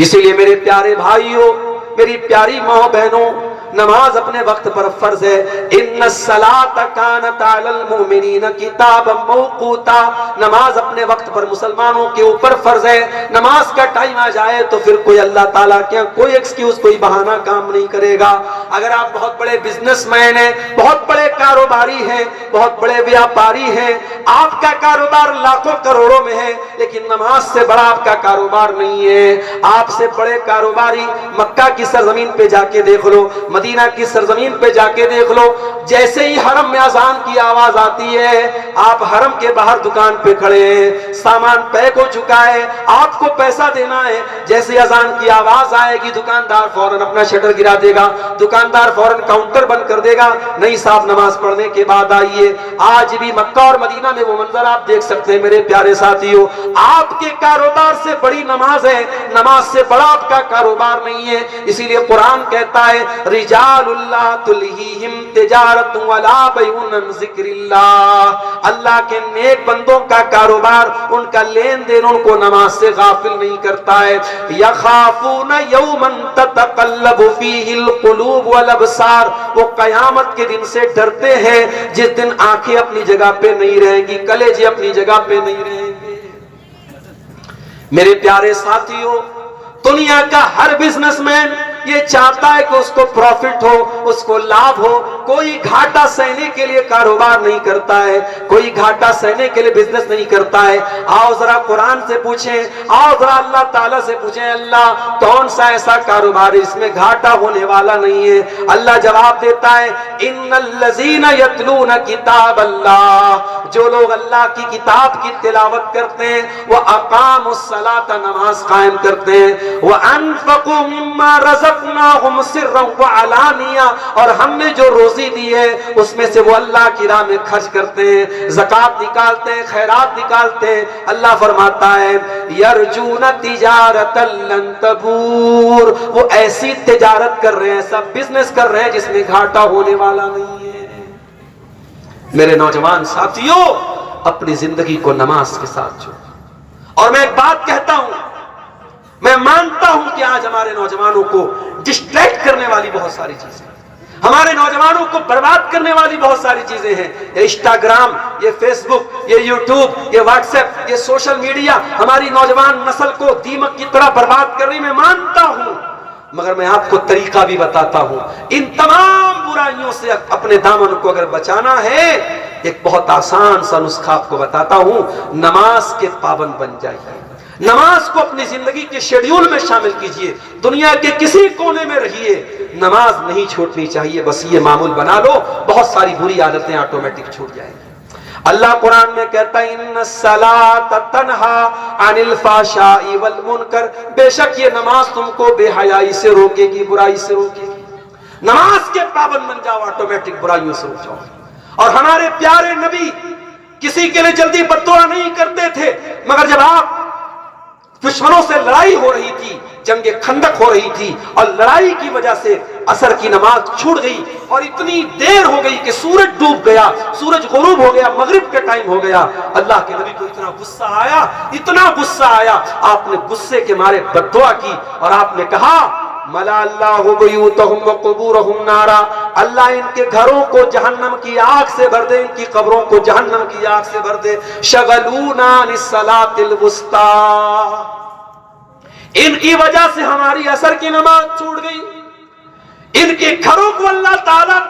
اسی لیے میرے پیارے بھائیوں، میری پیاری ماں بہنوں، نماز اپنے وقت پر فرض ہے۔ ان الصلاۃ کانت علی المؤمنین کتابا موقوتا، نماز اپنے وقت پر مسلمانوں کے اوپر فرض ہے۔ نماز کا ٹائم آ جائے تو پھر کوئی اللہ تعالیٰ کے کوئی ایکسکیوز، کوئی بہانہ کام نہیں کرے گا۔ اگر آپ بہت بڑے بزنس مین ہیں، بہت بڑے کاروباری ہیں، بہت بڑے ویاپاری ہیں، آپ کا کاروبار لاکھوں کروڑوں میں ہے، لیکن نماز سے بڑا آپ کا کاروبار نہیں ہے۔ آپ سے بڑے کاروباری مکہ کی سرزمین پہ جا کے دیکھ لو، مدینہ کی سرزمین پہ جا کے دیکھ لو، جیسے ہی حرم میں اذان کی آواز آتی ہے آپ حرم کے باہر دکان پہ کھڑے ہیں، سامان پیک ہو چکا ہے، آپ کو پیسہ دینا ہے، جیسے اذان کی آواز آئے گی دکاندار فوراً اپنا شٹر گرا دے گا، دکاندار فوراً کاؤنٹر بند کر دے گا، نہیں صاحب نماز پڑھنے کے بعد آئیے۔ آج بھی مکہ اور مدینہ میں وہ منظر آپ دیکھ سکتے ہیں میرے پیارے ساتھیوں۔ آپ کے کاروبار سے بڑی نماز ہے، نماز سے بڑا آپ کا کاروبار نہیں ہے۔ اسی لیے قرآن کہتا ہے رجال اللہ تلہیہم تجارت ولا بیع عن ذکر اللہ، اللہ کے نیک بندوں کا کاروبار، ان کا لین دین ان کو نماز سے غافل نہیں کرتا ہے۔ یخافون یوما تتقلب فیہ القلوب والابصار، وہ قیامت کے دن سے ڈرتے ہیں جس دن آنکھیں اپنی جگہ پہ نہیں رہیں گی، کلیجے اپنی جگہ پہ نہیں رہیں گے۔ میرے پیارے ساتھیوں، دنیا کا ہر بزنس مین یہ چاہتا ہے کہ اس کو پروفٹ ہو، اس کو لابھ ہو، کوئی گھاٹا سہنے کے لیے کاروبار نہیں کرتا ہے، کوئی گھاٹا سہنے کے لیے بزنس نہیں کرتا ہے۔ آؤ ذرا قرآن سے پوچھیں، آؤ ذرا اللہ تعالیٰ سے پوچھیں، اللہ کون سا ایسا کاروبار ہے جس میں گھاٹا ہونے والا نہیں ہے؟ اللہ جواب دیتا ہے ان الذین یتلون کتاب اللہ، جو لوگ اللہ کی کتاب کی تلاوت کرتے ہیں، وہ اقاموا الصلاۃ، نماز قائم کرتے ہیں، وانفقوا مما رزقناہم سرا وعلانیہ، اور ہم نے جو روزی دی ہے اس میں سے وہ اللہ کی راہ میں خرچ کرتے ہیں، زکوٰۃ نکالتے ہیں، خیرات نکالتے ہیں۔ اللہ فرماتا ہے یرجون تجارت لن تبور، وہ ایسی تجارت کر رہے ہیں، ایسا بزنس کر رہے ہیں جس میں گھاٹا ہونے والا نہیں ہے۔ میرے نوجوان ساتھیوں، اپنی زندگی کو نماز کے ساتھ جوڑو۔ اور میں ایک بات کہتا ہوں، میں مانتا ہوں کہ آج ہمارے نوجوانوں کو ڈسٹریکٹ کرنے والی بہت ساری چیزیں، ہمارے نوجوانوں کو برباد کرنے والی بہت ساری چیزیں ہیں۔ یہ انسٹاگرام، یہ فیس بک، یہ یوٹیوب، یہ واٹس ایپ، یہ سوشل میڈیا ہماری نوجوان نسل کو دیمک کی طرح برباد کر رہی، میں مانتا ہوں، مگر میں آپ کو طریقہ بھی بتاتا ہوں۔ ان تمام برائیوں سے اپنے دامن کو اگر بچانا ہے، ایک بہت آسان سا نسخہ آپ کو بتاتا ہوں، نماز کے پابند بن جائیے، نماز کو اپنی زندگی کے شیڈیول میں شامل کیجئے، دنیا کے کسی کونے میں رہیے، نماز نہیں چھوٹنی چاہیے، بس یہ معمول بنا لو، بہت ساری بری عادتیں آٹومیٹک چھوٹ جائیں گی۔ اللہ قرآن میں کہتا ہے ان الصلاۃ تنہا عن الفحشاء والمنکر، بے شک یہ نماز تم کو بے حیائی سے روکے گی، برائی سے روکے گی۔ نماز کے پابند بن جاؤ، آٹومیٹک برائیوں سے رک جاؤ۔ اور ہمارے پیارے نبی کسی کے لیے جلدی بد دعا نہیں کرتے تھے، مگر جب آپ دشمنوں سے لڑائی ہو رہی تھی، جنگ خندق ہو رہی تھی، اور لڑائی کی وجہ سے عصر کی نماز چھوٹ گئی اور اتنی دیر ہو گئی کہ سورج ڈوب گیا، سورج غروب ہو گیا، مغرب کے ٹائم ہو گیا، اللہ کے نبی کو اتنا غصہ آیا، اتنا غصہ آیا، آپ نے غصے کے مارے بد دعا کی اور آپ نے کہا ملا اللہ بیوتہم وقبورہم نارا، اللہ ان کے گھروں کو جہنم کی آگ سے بھر دے، ان کی قبروں کو جہنم کی آگ سے بھر دے، شغلونا عن الصلاۃ الوسطی، ان کی وجہ سے ہماری عصر کی نماز چھوٹ گئی، ان کے گھروں کو اللہ تعالیٰ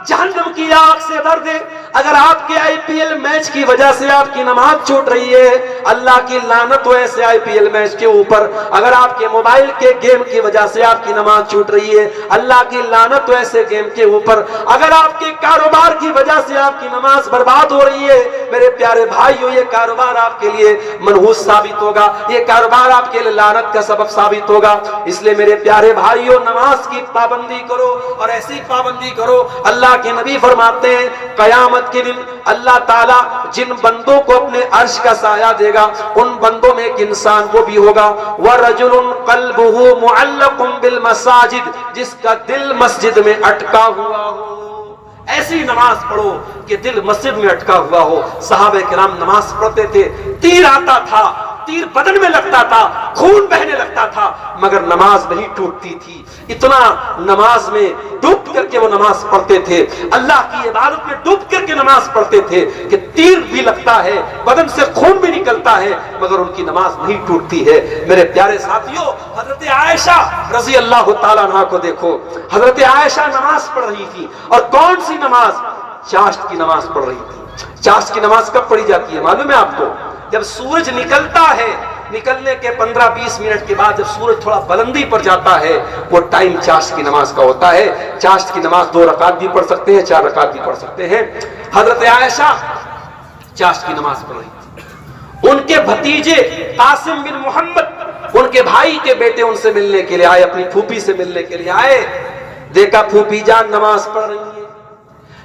جہنم کی آگ سے بھر دے۔ اگر آپ کے آئی پی ایل میچ کی وجہ سے آپ کی نماز چھوٹ رہی ہے، اللہ کی لعنت ہو ایسے آئی پی ایل میچ کے اوپر۔ اگر آپ کے موبائل کے گیم کی وجہ سے آپ کی نماز چھوٹ رہی ہے، اللہ کی لعنت ہو ایسے گیم کے اوپر۔ اگر آپ کے کاروبار کی وجہ سے آپ کی نماز برباد ہو رہی ہے، میرے پیارے بھائیو، یہ کاروبار آپ کے لیے منحوس ثابت ہوگا، یہ کاروبار آپ کے لیے لعنت کا سبب ثابت ہوگا۔ اس لیے میرے پیارے بھائیو، نماز کی پابندی کرو اور ایسی پابندی کرو۔ اللہ کے نبی فرماتے ہیں قیامت کے دن اللہ تعالیٰ جن بندوں کو اپنے عرش کا سایہ دے گا، ان بندوں میں ایک انسان وہ بھی ہوگا وَرَجُلٌ قَلْبُهُ مُعَلَّقٌ بِالْمَسَاجِدِ، جس کا دل مسجد میں اٹکا ہوا ہو۔ ایسی نماز پڑھو کہ دل مسجد میں اٹکا ہوا ہو۔ صحابہ کرام نماز پڑھتے تھے، تیر آتا تھا، تیر بدن میں لگتا تھا، خون بہنے لگتا تھا، مگر نماز نہیں ٹوٹتی تھی۔ اتنا نماز میں ڈوب کر کے وہ نماز پڑھتے تھے، اللہ کی عبادت میں ڈوب کر کے نماز پڑھتے تھے کہ تیر بھی لگتا ہے، بدن سے خون بھی نکلتا ہے، مگر ان کی نماز نہیں ٹوٹتی ہے۔ میرے پیارے ساتھیوں، حضرت عائشہ رضی اللہ تعالیٰ عنہا کو دیکھو، حضرت عائشہ نماز پڑھ رہی تھی، اور کون سی نماز؟ چاشت کی نماز پڑھ رہی تھی۔ چاشت کی نماز کب پڑھی جاتی ہے معلوم ہے آپ کو؟ جب سورج نکلتا ہے، نکلنے کے 15-20 منٹ کے بعد جب سورج تھوڑا بلندی پر جاتا ہے، وہ ٹائم چاشت کی نماز کا ہوتا ہے۔ چاشت کی نماز 2 رکعت بھی پڑھ سکتے ہیں، 4 رکعت بھی پڑھ سکتے ہیں۔ حضرت عائشہ چاشت کی نماز پڑھ رہی تھی، ان کے بھتیجے قاسم بن محمد، ان کے بھائی کے بیٹے ان سے ملنے کے لیے آئے، اپنی پھوپھی سے ملنے کے لیے آئے۔ دیکھا پھوپھی جان نماز پڑھ رہی ہیں،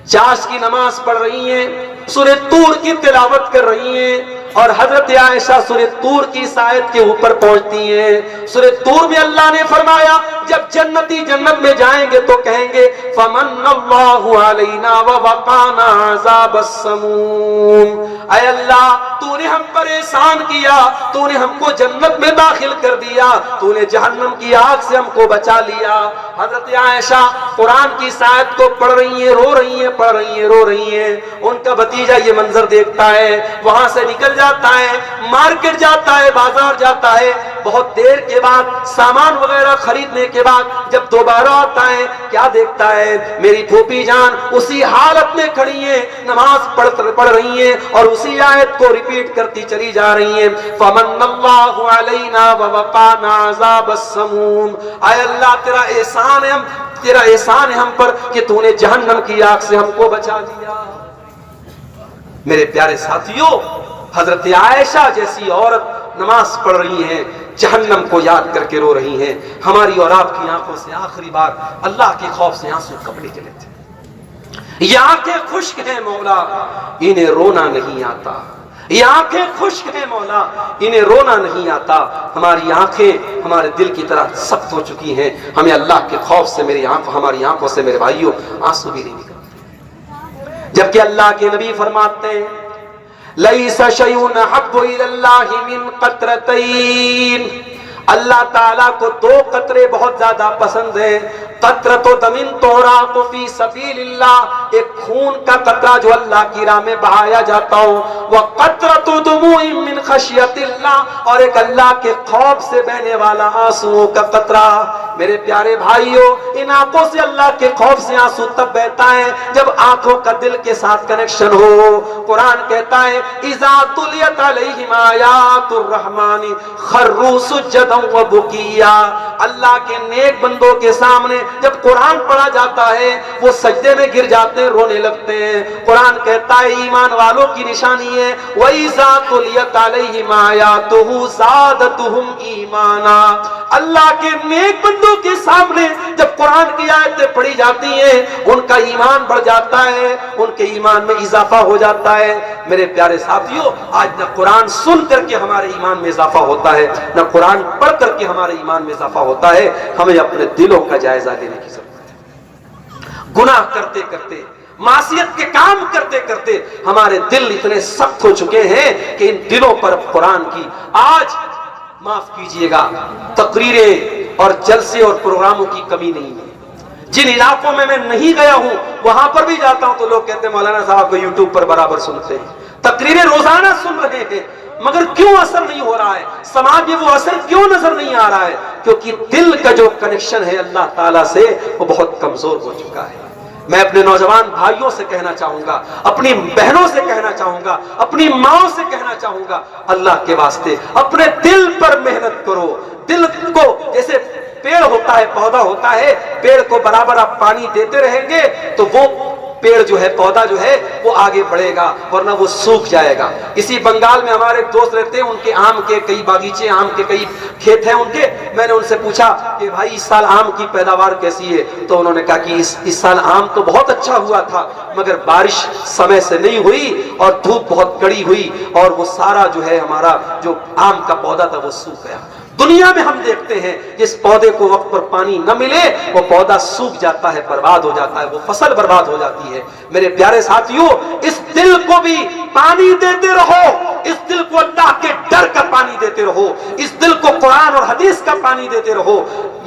چاشت کی نماز پڑھ رہی ہیں، سورہ طور کی تلاوت کر رہی ہیں، اور حضرت عائشہ سورہ طور کی آیت کے اوپر پہنچتی ہیں۔ سورہ طور میں اللہ نے فرمایا جب جنتی جنت میں جائیں گے تو کہیں گے فمن اللہ علینا ووقانا عذاب السموم، اے اللہ تو نے ہم پر احسان کیا، تو نے ہم کو جنت میں داخل کر دیا، تو نے جہنم کی آگ سے ہم کو بچا لیا۔ حضرت عائشہ قرآن کی آیت کو پڑھ رہی ہیں، رو رہی ہیں، پڑھ رہی ہیں، رو رہی ہیں۔ ان کا بھتیجا یہ منظر دیکھتا ہے، وہاں سے نکل جاتا ہے، مارکیٹ جاتا ہے، بازار جاتا ہے۔ بہت دیر کے بعد سامان وغیرہ خریدنے کے بعد جب دوبارہ آتا ہے، کیا دیکھتا ہے؟ میری پھوپھی جان اسی حالت میں کھڑی ہیں، نماز پڑھ رہی ہیں، اور اسی آیت کو ریپیٹ کرتی چلی جا رہی ہیں فمن اللہ علینا ووقانا عذاب السموم، اے اللہ تیرا احسان ہے، تیرا احسان ہے ہم پر کہ تو نے جہنم کی آگ سے ہم کو بچا لیا۔ میرے پیارے ساتھیوں، حضرت عائشہ جیسی عورت نماز پڑھ رہی ہیں، جہنم کو یاد کر کے رو رہی ہیں۔ ہماری اور آپ کی آنکھوں سے آخری بار اللہ کے خوف سے آنسو کب نکلے تھے؟ یہ آنکھیں خشک ہیں مولا، انہیں رونا نہیں آتا۔ یہ آنکھیں خشک ہیں مولا، انہیں رونا نہیں آتا۔ ہماری آنکھیں ہمارے دل کی طرح سخت ہو چکی ہیں، ہمیں اللہ کے خوف سے ہماری آنکھوں سے میرے بھائیوں آنسو بھی نہیں نکلتے۔ جبکہ اللہ کے نبی فرماتے ہیں لَيْسَ شَيْءٌ أَحَبُّ إِلَى اللَّهِ مِنْ قَطْرَتَيْنِ، اللہ تعالیٰ کو 2 قطرے بہت زیادہ پسند ہیں۔ قطرۃ دم تحرق فی سبیل اللہ، ایک خون کا قطرہ جو اللہ کی راہ میں بہایا جاتا ہو، وقطرۃ دموع من خشیۃ اللہ، اور ایک اللہ کے خوف سے بہنے والا آنسوؤں کا قطرہ۔ میرے پیارے بھائیوں، ان آنکھوں سے اللہ کے خوف سے آنسو تب بہتا ہے جب آنکھوں کا دل کے ساتھ کنیکشن ہو۔ قرآن کہتا ہے اذا تلیت علیہم آیات الرحمن خروا سجدا وبکیا، اللہ کے نیک بندوں کے سامنے جب قرآن پڑھا جاتا ہے وہ سجدے میں گر جاتے ہیں، رونے لگتے ہیں۔ قرآن کہتا ہے ایمان والوں کی نشانی ہے وَإِذَا تُلِيَتْ عَلَيْهِمْ آيَاتُهُ زَادَتْهُمْ ایمانا، اللہ کے نیک بندوں کے سامنے جب قرآن کی آیتیں پڑھی جاتی ہیں ان کا ایمان بڑھ جاتا ہے، ان کے ایمان میں اضافہ ہو جاتا ہے۔ میرے پیارے ساتھیوں، آج نہ قرآن سن کر کے ہمارے ایمان میں اضافہ ہوتا ہے، نہ قرآن پڑھ کر کے ہمارے ایمان میں اضافہ ہوتا ہے۔ ہمیں اپنے دلوں کا جائزہ لینے کی ضرورت ہے۔ گناہ کرتے کرتے، معصیت کے کام کرتے کرتے ہمارے دل اتنے سخت ہو چکے ہیں کہ ان دلوں پر قرآن کی آج معاف کیجئے گا تقریریں اور جلسے اور پروگراموں کی کمی نہیں ہے۔ جن علاقوں میں نہیں گیا ہوں وہاں پر بھی جاتا ہوں تو لوگ کہتے ہیں مولانا صاحب کو یوٹیوب پر برابر سنتے ہیں، تقریریں روزانہ سن رہے ہیں، مگر کیوں اثر نہیں ہو رہا ہے؟ سماج میں وہ اثر کیوں نظر نہیں آ رہا ہے؟ کیونکہ دل کا جو کنیکشن ہے اللہ تعالیٰ سے وہ بہت کمزور ہو چکا ہے۔ میں اپنے نوجوان بھائیوں سے کہنا چاہوں گا، اپنی بہنوں سے کہنا چاہوں گا، اپنی ماں سے کہنا چاہوں گا، اللہ کے واسطے اپنے دل پر محنت کرو۔ دل کو جیسے پیڑ ہوتا ہے، پودا ہوتا ہے، پیڑ کو برابر آپ پانی دیتے رہیں گے تو وہ پیڑ جو ہے، پودا جو ہے وہ آگے بڑھے گا، ورنہ وہ سوکھ جائے گا۔ اسی بنگال میں ہمارے دوست رہتے ہیں، ان کے آم کے کئی باغیچے، آم کے کئی کھیت ہیں ان کے۔ میں نے ان سے پوچھا کہ بھائی اس سال آم کی پیداوار کیسی ہے؟ تو انہوں نے کہا کہ اس سال آم تو بہت اچھا ہوا تھا مگر بارش سمے سے نہیں ہوئی اور دھوپ بہت کڑی ہوئی اور وہ سارا جو ہے ہمارا جو آم کا پودا تھا وہ سوکھ گیا۔ دنیا میں ہم دیکھتے ہیں جس پودے کو وقت پر پانی نہ ملے وہ پودا سوکھ جاتا ہے، برباد ہو جاتا ہے، وہ فصل برباد ہو جاتی ہے۔ میرے پیارے ساتھیوں، اس دل کو بھی پانی دیتے رہو، اس دل کو اللہ کے ڈر کا پانی دیتے رہو، اس دل کو قرآن اور حدیث کا پانی دیتے رہو۔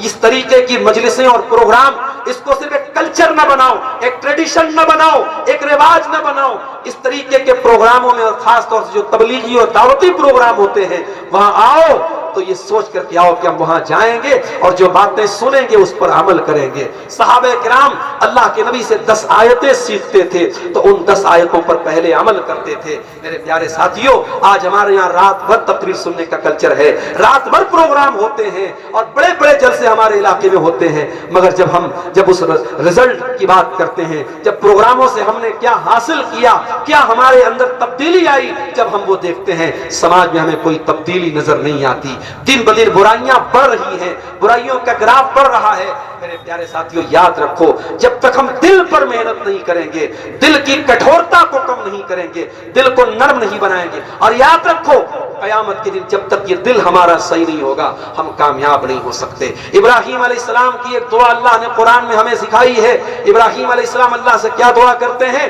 اس طریقے کی مجلسیں اور پروگرام اس کو صرف ایک کلچر نہ بناؤ، ایک ٹریڈیشن نہ بناؤ، ایک رواج نہ بناؤ۔ اس طریقے کے پروگراموں میں اور خاص طور سے جو تبلیغی اور دعوتی پروگرام ہوتے ہیں وہاں آؤ تو یہ سوچ کر کے آؤ کہ ہم وہاں جائیں گے اور جو باتیں سنیں گے اس پر عمل کریں گے۔ صحابہ کرام اللہ کے نبی سے 10 آیتیں سیکھتے تھے تو ان 10 آیتوں پر پہلے عمل کرتے تھے۔ میرے پیارے ساتھیوں، آج ہمارے یہاں رات بھر تقریر سننے کا کلچر ہے، رات بھر پروگرام ہوتے ہیں اور بڑے بڑے جلسے ہمارے علاقے میں ہوتے ہیں، مگر جب اس رزلٹ کی بات کرتے ہیں، جب پروگراموں سے ہم نے کیا حاصل کیا، کیا ہمارے اندر تبدیلی آئی، جب ہم وہ دیکھتے ہیں سماج میں ہمیں کوئی تبدیلی نظر نہیں آتی۔ دن بدن برائیاں بڑھ رہی ہیں، برائیوں کا گراف بڑھ رہا ہے۔ میرے پیارے ساتھیوں، یاد رکھو جب تک ہم دل پر محنت نہیں کریں گے، دل کی کٹھورتا کو کم نہیں کریں گے، دل کو نرم نہیں بنائیں گے، اور یاد رکھو قیامت کے دن جب تک یہ دل ہمارا صحیح نہیں ہوگا ہم کامیاب نہیں ہو سکتے۔ ابراہیم علیہ السلام کی ایک دعا اللہ نے قرآن میں ہمیں سکھائی ہے۔ ابراہیم علیہ السلام اللہ سے کیا دعا کرتے ہیں؟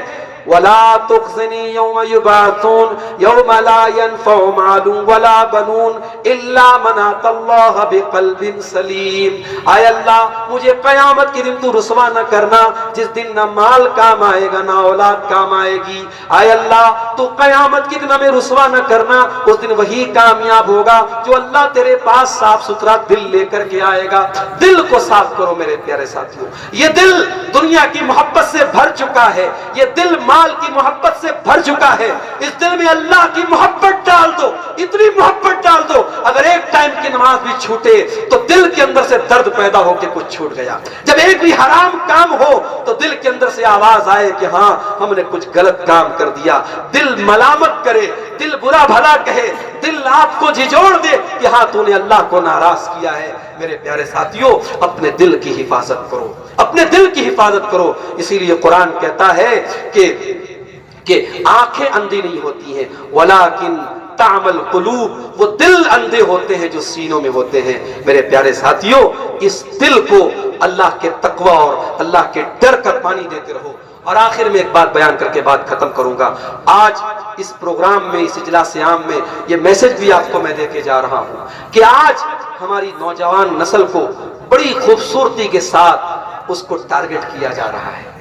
وَلَا تُخْزِنِي يَوْمَ يُبْعَثُونَ يَوْمَ لَا يَنْفَعُ مَالٌ وَلَا بَنُونَ إِلَّا مَنْ أَتَى اللَّهَ بِقَلْبٍ سَلِيمٍ۔ اے اللہ مجھے قیامت کے دن تو رسوا نہ کرنا جس دن نہ مال کام آئے گا نہ اولاد کام آئے گی۔ اے اللہ تو قیامت کے دن ہمیں رسوا نہ کرنا، اس دن وہی کامیاب ہوگا جو اللہ تیرے پاس صاف ستھرا دل لے کر کے آئے گا۔ دل کو صاف کرو میرے پیارے ساتھیوں، یہ دل دنیا کی محبت سے بھر چکا ہے، یہ دل مال کی محبت سے بھر چکا ہے۔ اس دل میں اللہ کی محبت ڈال دو، اتنی محبت ڈال دو اگر ایک ٹائم کی نماز بھی چھوٹے تو دل کے اندر سے درد پیدا ہو کہ کچھ چھوٹ گیا۔ جب ایک بھی حرام کام ہو تو دل کے اندر سے آواز آئے کہ ہاں ہم نے کچھ غلط کام کر دیا۔ دل ملامت کرے، دل برا بھلا کہے، دل آپ کو جھجوڑ دے کہ ہاں تو نے اللہ کو ناراض کیا ہے۔ میرے پیارے ساتھیوں، اپنے دل کی حفاظت کرو، اپنے دل کی حفاظت کرو۔ اسی لیے قرآن کہتا ہے کہ آنکھیں اندھی نہیں ہوتی ہیں ولیکن تعمل قلوب، وہ دل اندھے ہوتے ہیں جو سینوں میں ہوتے ہیں۔ میرے پیارے ساتھیوں، اس دل کو اللہ کے تقوی اور اللہ کے ڈر کا پانی دیتے رہو۔ اور آخر میں ایک بات بیان کر کے بات ختم کروں گا۔ آج اس پروگرام میں، اس اجلاس عام میں یہ میسج بھی آپ کو میں دے کے جا رہا ہوں کہ آج ہماری نوجوان نسل کو بڑی خوبصورتی کے ساتھ اس کو ٹارگٹ کیا جا رہا ہے،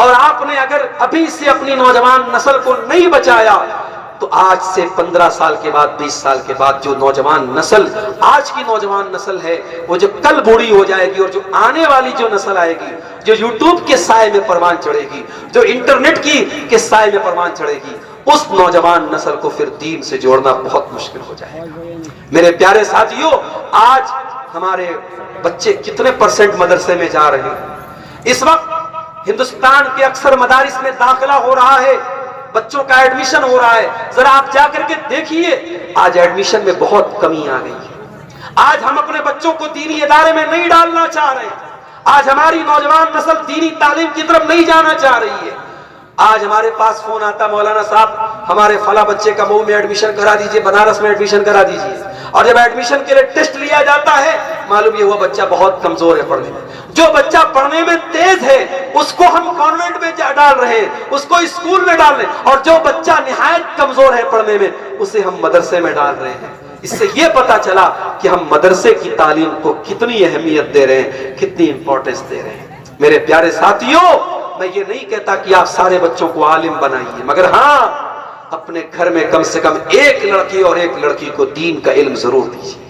اور آپ نے اگر ابھی سے اپنی نوجوان نسل کو نہیں بچایا تو آج سے 15 سال کے بعد 20 سال کے بعد جو نوجوان نسل، آج کی نوجوان نسل ہے، وہ جو کل بوڑھی ہو جائے گی اور جو آنے والی جو نسل آئے گی، جو یوٹیوب کے سائے میں پروان چڑھے گی، جو انٹرنیٹ کے سائے میں پروان چڑھے گی، اس نوجوان نسل کو پھر دین سے جوڑنا بہت مشکل ہو جائے گا۔ میرے پیارے ساتھیوں، آج ہمارے بچے کتنے پرسنٹ مدرسے میں جا رہے ہیں؟ اس وقت ہندوستان کے اکثر مدارس میں داخلہ ہو رہا ہے، بچوں کا ایڈمیشن ہو رہا ہے، ذرا آپ جا کر کے دیکھیے، آج ایڈمیشن میں بہت کمی آ گئی ہے۔ آج ہم اپنے بچوں کو دینی ادارے میں نہیں ڈالنا چاہ رہے، آج ہماری نوجوان نسل دینی تعلیم کی طرف نہیں جانا چاہ رہی ہے۔ آج ہمارے پاس فون آتا، مولانا صاحب ہمارے فلاں بچے کا مئو میں ایڈمیشن کرا دیجئے، بنارس میں ایڈمیشن کرا دیجئے، اور جب ایڈمیشن کے لیے ٹیسٹ لیا جاتا ہے، معلوم یہ ہوا بچہ بہت کمزور ہے پڑھنے میں۔ جو بچہ پڑھنے میں تیز ہے اس کو ہم کانوینٹ میں ڈال رہے ہیں، اس کو اسکول میں ڈال رہے ہیں، اور جو بچہ نہایت کمزور ہے پڑھنے میں اسے ہم مدرسے میں ڈال رہے ہیں۔ اس سے یہ پتا چلا کہ ہم مدرسے کی تعلیم کو کتنی اہمیت دے رہے ہیں، کتنی امپورٹنس دے رہے ہیں۔ میرے پیارے ساتھیوں، میں یہ نہیں کہتا کہ آپ سارے بچوں کو عالم بنائیے، مگر ہاں اپنے گھر میں کم سے کم ایک لڑکی اور ایک لڑکی کو دین کا علم ضرور دیجیے۔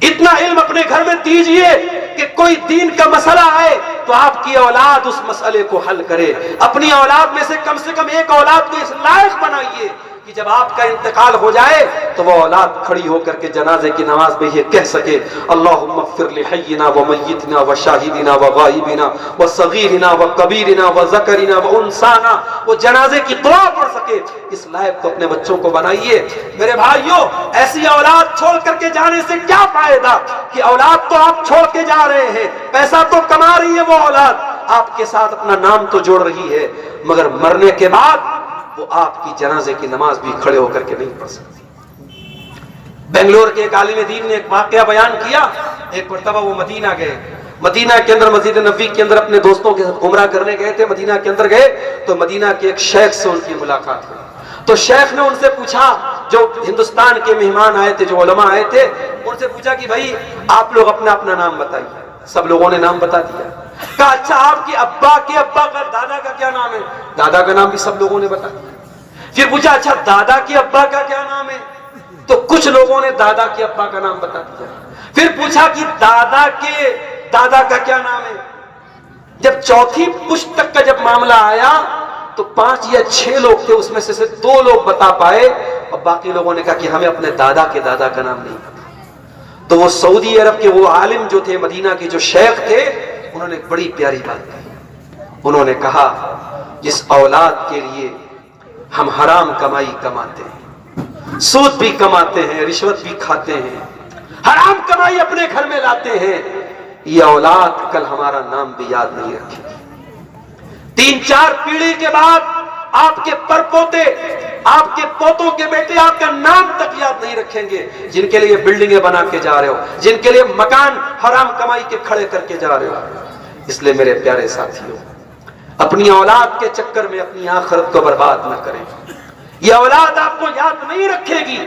اتنا علم اپنے گھر میں دیجیے کہ کوئی دین کا مسئلہ آئے تو آپ کی اولاد اس مسئلے کو حل کرے۔ اپنی اولاد میں سے کم ایک اولاد کو اس لائق بنائیے کہ جب آپ کا انتقال ہو جائے تو وہ اولاد کھڑی ہو کر کے جنازے کی نماز میں یہ کہہ سکے، اللہم اغفر لحینا ومیتنا وشاہدنا وغائبنا وصغیرنا وکبیرنا وذکرنا وانثانا، وہ جنازے کی دعا پڑھ سکے۔ اس لائق تو اپنے بچوں کو بنائیے۔ میرے بھائیوں، ایسی اولاد چھوڑ کر کے جانے سے کیا فائدہ کہ اولاد تو آپ چھوڑ کے جا رہے ہیں، پیسہ تو کما رہی ہے وہ اولاد، آپ کے ساتھ اپنا نام تو جوڑ رہی ہے، مگر مرنے کے بعد وہ آپ کی جنازے کی نماز بھی کھڑے ہو کر کے نہیں پڑھ سکتی۔ بنگلور کے ایک عالم دین نے ایک واقعہ بیان کیا۔ ایک مرتبہ وہ مدینہ گئے، مدینہ کے اندر مسجد نبوی کے اندر اپنے دوستوں کے ساتھ عمرہ کرنے گئے تھے۔ مدینہ کے اندر گئے تو مدینہ کے ایک شیخ سے ان کی ملاقات ہوئی۔ تو شیخ نے ان سے پوچھا، جو ہندوستان کے مہمان آئے تھے، جو علماء آئے تھے، ان سے پوچھا کہ بھائی آپ لوگ اپنا اپنا نام بتائیے۔ سب لوگوں نے نام بتا دیا۔ کہا اچھا آپ کے ابا کا دادا کا کیا نام ہے؟ دادا کا نام بھی سب لوگوں نے بتایا۔ پھر پوچھا اچھا دادا کے ابا کا کیا نام ہے؟ تو کچھ لوگوں نے دادا کے ابا کا نام بتا دیا۔ پھر پوچھا کہ دادا کے دادا کا کیا نام ہے؟ جب چوتھی پشت تک کا جب معاملہ آیا تو 5 یا 6 لوگ تھے، اس میں سے 2 لوگ بتا پائے، اور باقی لوگوں نے کہا کہ ہمیں اپنے دادا کے دادا کا نام نہیں پتا۔ تو وہ سعودی عرب کے وہ عالم جو تھے، مدینہ کے جو شیخ تھے، انہوں نے بڑی پیاری بات کہی۔ انہوں نے کہا جس اولاد کے لیے ہم حرام کمائی کماتے ہیں، سود بھی کماتے ہیں، رشوت بھی کھاتے ہیں، حرام کمائی اپنے گھر میں لاتے ہیں، یہ اولاد کل ہمارا نام بھی یاد نہیں رکھے گی۔ 3-4 پیڑھی کے بعد آپ کے پرپوتے، آپ کے پوتوں کے بیٹے آپ کا نام تک یاد نہیں رکھیں گے، جن کے لیے بلڈنگیں بنا کے جا رہے ہو، جن کے لیے مکان حرام کمائی کے کھڑے کر کے جا رہے ہو۔ اس لیے میرے پیارے ساتھیوں، اپنی اولاد کے چکر میں اپنی آخرت کو برباد نہ کریں۔ یہ اولاد آپ کو یاد نہیں رکھے گی،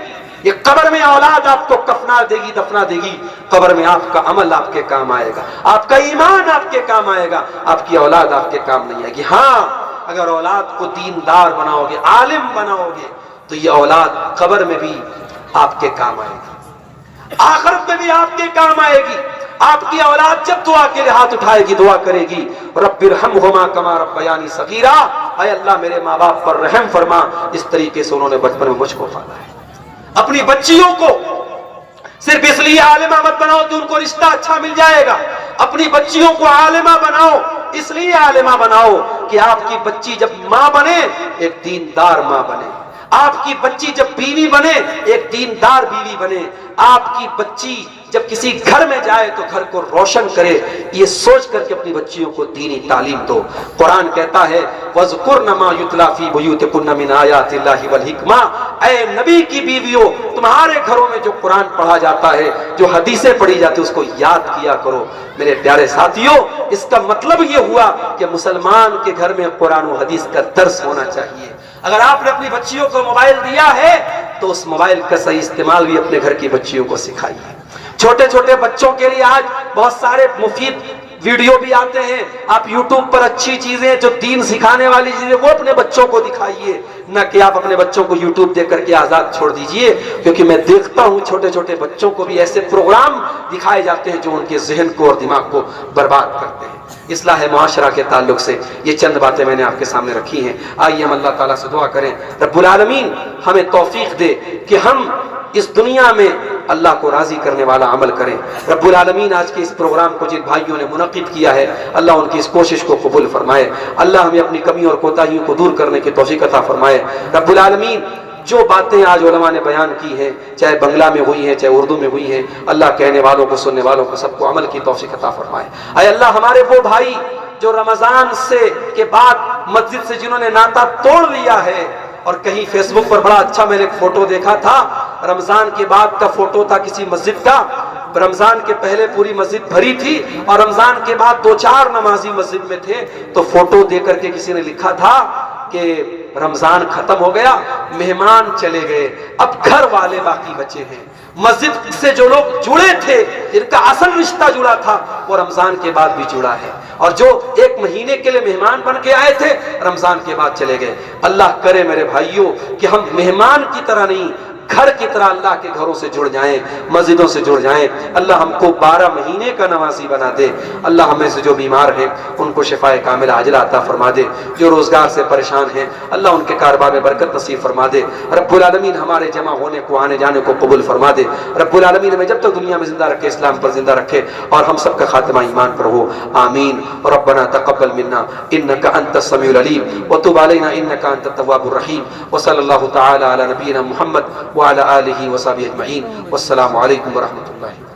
یہ قبر میں اولاد آپ کو کفنا دے گی، دفنا دے گی۔ قبر میں آپ کا عمل آپ کے کام آئے گا، آپ کا ایمان آپ کے کام آئے گا، آپ کی اولاد آپ کے کام نہیں آئے گی۔ ہاں اگر اولاد کو دیندار بناؤ گے، عالم بناؤ گے، تو یہ اولاد قبر میں بھی آپ کے کام آئے گی، آخرت میں بھی آپ کے کام آئے گی۔ آپ کی اولاد جب دعا کے لیے ہاتھ اٹھائے گی، دعا کرے گی رب ارحمہما کما ربیانی صغیرا، اے اللہ میرے ماں باپ پر رحم فرما، اس طریقے سے انہوں نے بچپن میں مجھ کو پالا ہے۔ اپنی بچیوں کو صرف اس لیے عالمہ مت بناؤ کہ ان کو رشتہ اچھا مل جائے گا، اپنی بچیوں کو عالمہ بناؤ، اس لیے عالمہ بناؤ کہ آپ کی بچی جب ماں بنے ایک دیندار ماں بنے، آپ کی بچی جب بیوی بنے ایک دیندار بیوی بنے، آپ کی بچی جب کسی گھر میں جائے تو گھر کو روشن کرے، یہ سوچ کر کے اپنی بچیوں کو دینی تعلیم دو۔ قرآن کہتا ہے وَذْكُرْنَ مَا يُتْلَى فِي بُيُوتِكُنَّ مِنْ آيَاتِ اللَّهِ وَالْحِكْمَةِ، اے نبی کی بیویوں، تمہارے گھروں میں جو قرآن پڑھا جاتا ہے، جو حدیثیں پڑھی جاتی ہیں، اس کو یاد کیا کرو۔ میرے پیارے ساتھیوں، اس کا مطلب یہ ہوا کہ مسلمان کے گھر میں قرآن و حدیث کا درس ہونا چاہیے۔ اگر آپ نے اپنی بچیوں کو موبائل دیا ہے تو اس موبائل کا صحیح استعمال بھی اپنے گھر کی بچیوں کو سکھائیے۔ چھوٹے چھوٹے بچوں کے لیے آج بہت سارے مفید ویڈیو بھی آتے ہیں. آپ یوٹیوب پر اچھی چیزیں جو دین سکھانے والی چیزیں وہ اپنے بچوں کو دکھائیے، نہ کہ آپ اپنے بچوں کو یوٹیوب دیکھ کر کے آزاد چھوڑ دیجئے. کیونکہ میں دیکھتا ہوں چھوٹے چھوٹے بچوں کو بھی ایسے پروگرام دکھائے جاتے ہیں جو ان کے ذہن کو اور دماغ کو برباد کرتے ہیں. اصلاح معاشرہ کے تعلق سے یہ چند باتیں میں نے آپ کے سامنے رکھی ہیں. آئیے ہم اللہ تعالیٰ سے دعا کریں رب العالمین ہمیں توفیق دے کہ ہم اس دنیا میں اللہ کو راضی کرنے والا عمل کریں. رب العالمین آج کے اس پروگرام کو جن بھائیوں نے منعقد کیا ہے اللہ ان کی اس کوشش کو قبول فرمائے. اللہ ہمیں اپنی کمیوں اور کوتاہیوں کو دور کرنے کی توفیق عطا فرمائے. رب العالمین جو باتیں آج علماء نے بیان کی ہیں، چاہے بنگلہ میں ہوئی ہیں چاہے اردو میں ہوئی ہیں، اللہ کہنے والوں کو سننے والوں کو سب کو عمل کی توفیق عطا فرمائے. اے اللہ ہمارے وہ بھائی جو رمضان سے کے بعد مسجد سے جنہوں نے ناطہ توڑ لیا ہے، اور کہیں فیس بک پر بڑا اچھا میں نے ایک فوٹو دیکھا تھا، رمضان کے بعد کا فوٹو تھا کسی مسجد کا. رمضان کے پہلے پوری مسجد بھری تھی اور رمضان کے بعد 2-4 نمازی مسجد میں تھے. تو فوٹو دے کر کے کسی نے لکھا تھا کہ رمضان ختم ہو گیا، مہمان چلے گئے، اب گھر والے باقی بچے ہیں. مسجد سے جو لوگ جڑے تھے، جن کا اصل رشتہ جڑا تھا، وہ رمضان کے بعد بھی جڑا ہے، اور جو 1 مہینے کے لیے مہمان بن کے آئے تھے رمضان کے بعد چلے گئے. اللہ کرے میرے بھائیوں کہ ہم مہمان کی طرح نہیں، گھر کی طرح اللہ کے گھروں سے جڑ جائیں، مسجدوں سے جڑ جائیں. اللہ ہم کو 12 مہینے کا نمازی بنا دے. اللہ ہمیں سے جو بیمار ہیں ان کو شفائے کاملہ عاجلہ عطا فرما دے. جو روزگار سے پریشان ہیں اللہ ان کے کاروبار میں برکت نصیب فرما دے. رب العالمین ہمارے جمع ہونے کو آنے جانے کو قبول فرما دے. رب العالمین ہمیں جب تک دنیا میں زندہ رکھے اسلام پر زندہ رکھے اور ہم سب کا خاتمہ ایمان پر ہو. آمین. ربنا تقبل منا انك انت السميع العليم وتب علينا انك انت التواب الرحيم. وصلى الله تعالى على نبينا محمد وعلى آله وصحبه أجمعين. والسلام عليكم ورحمة الله.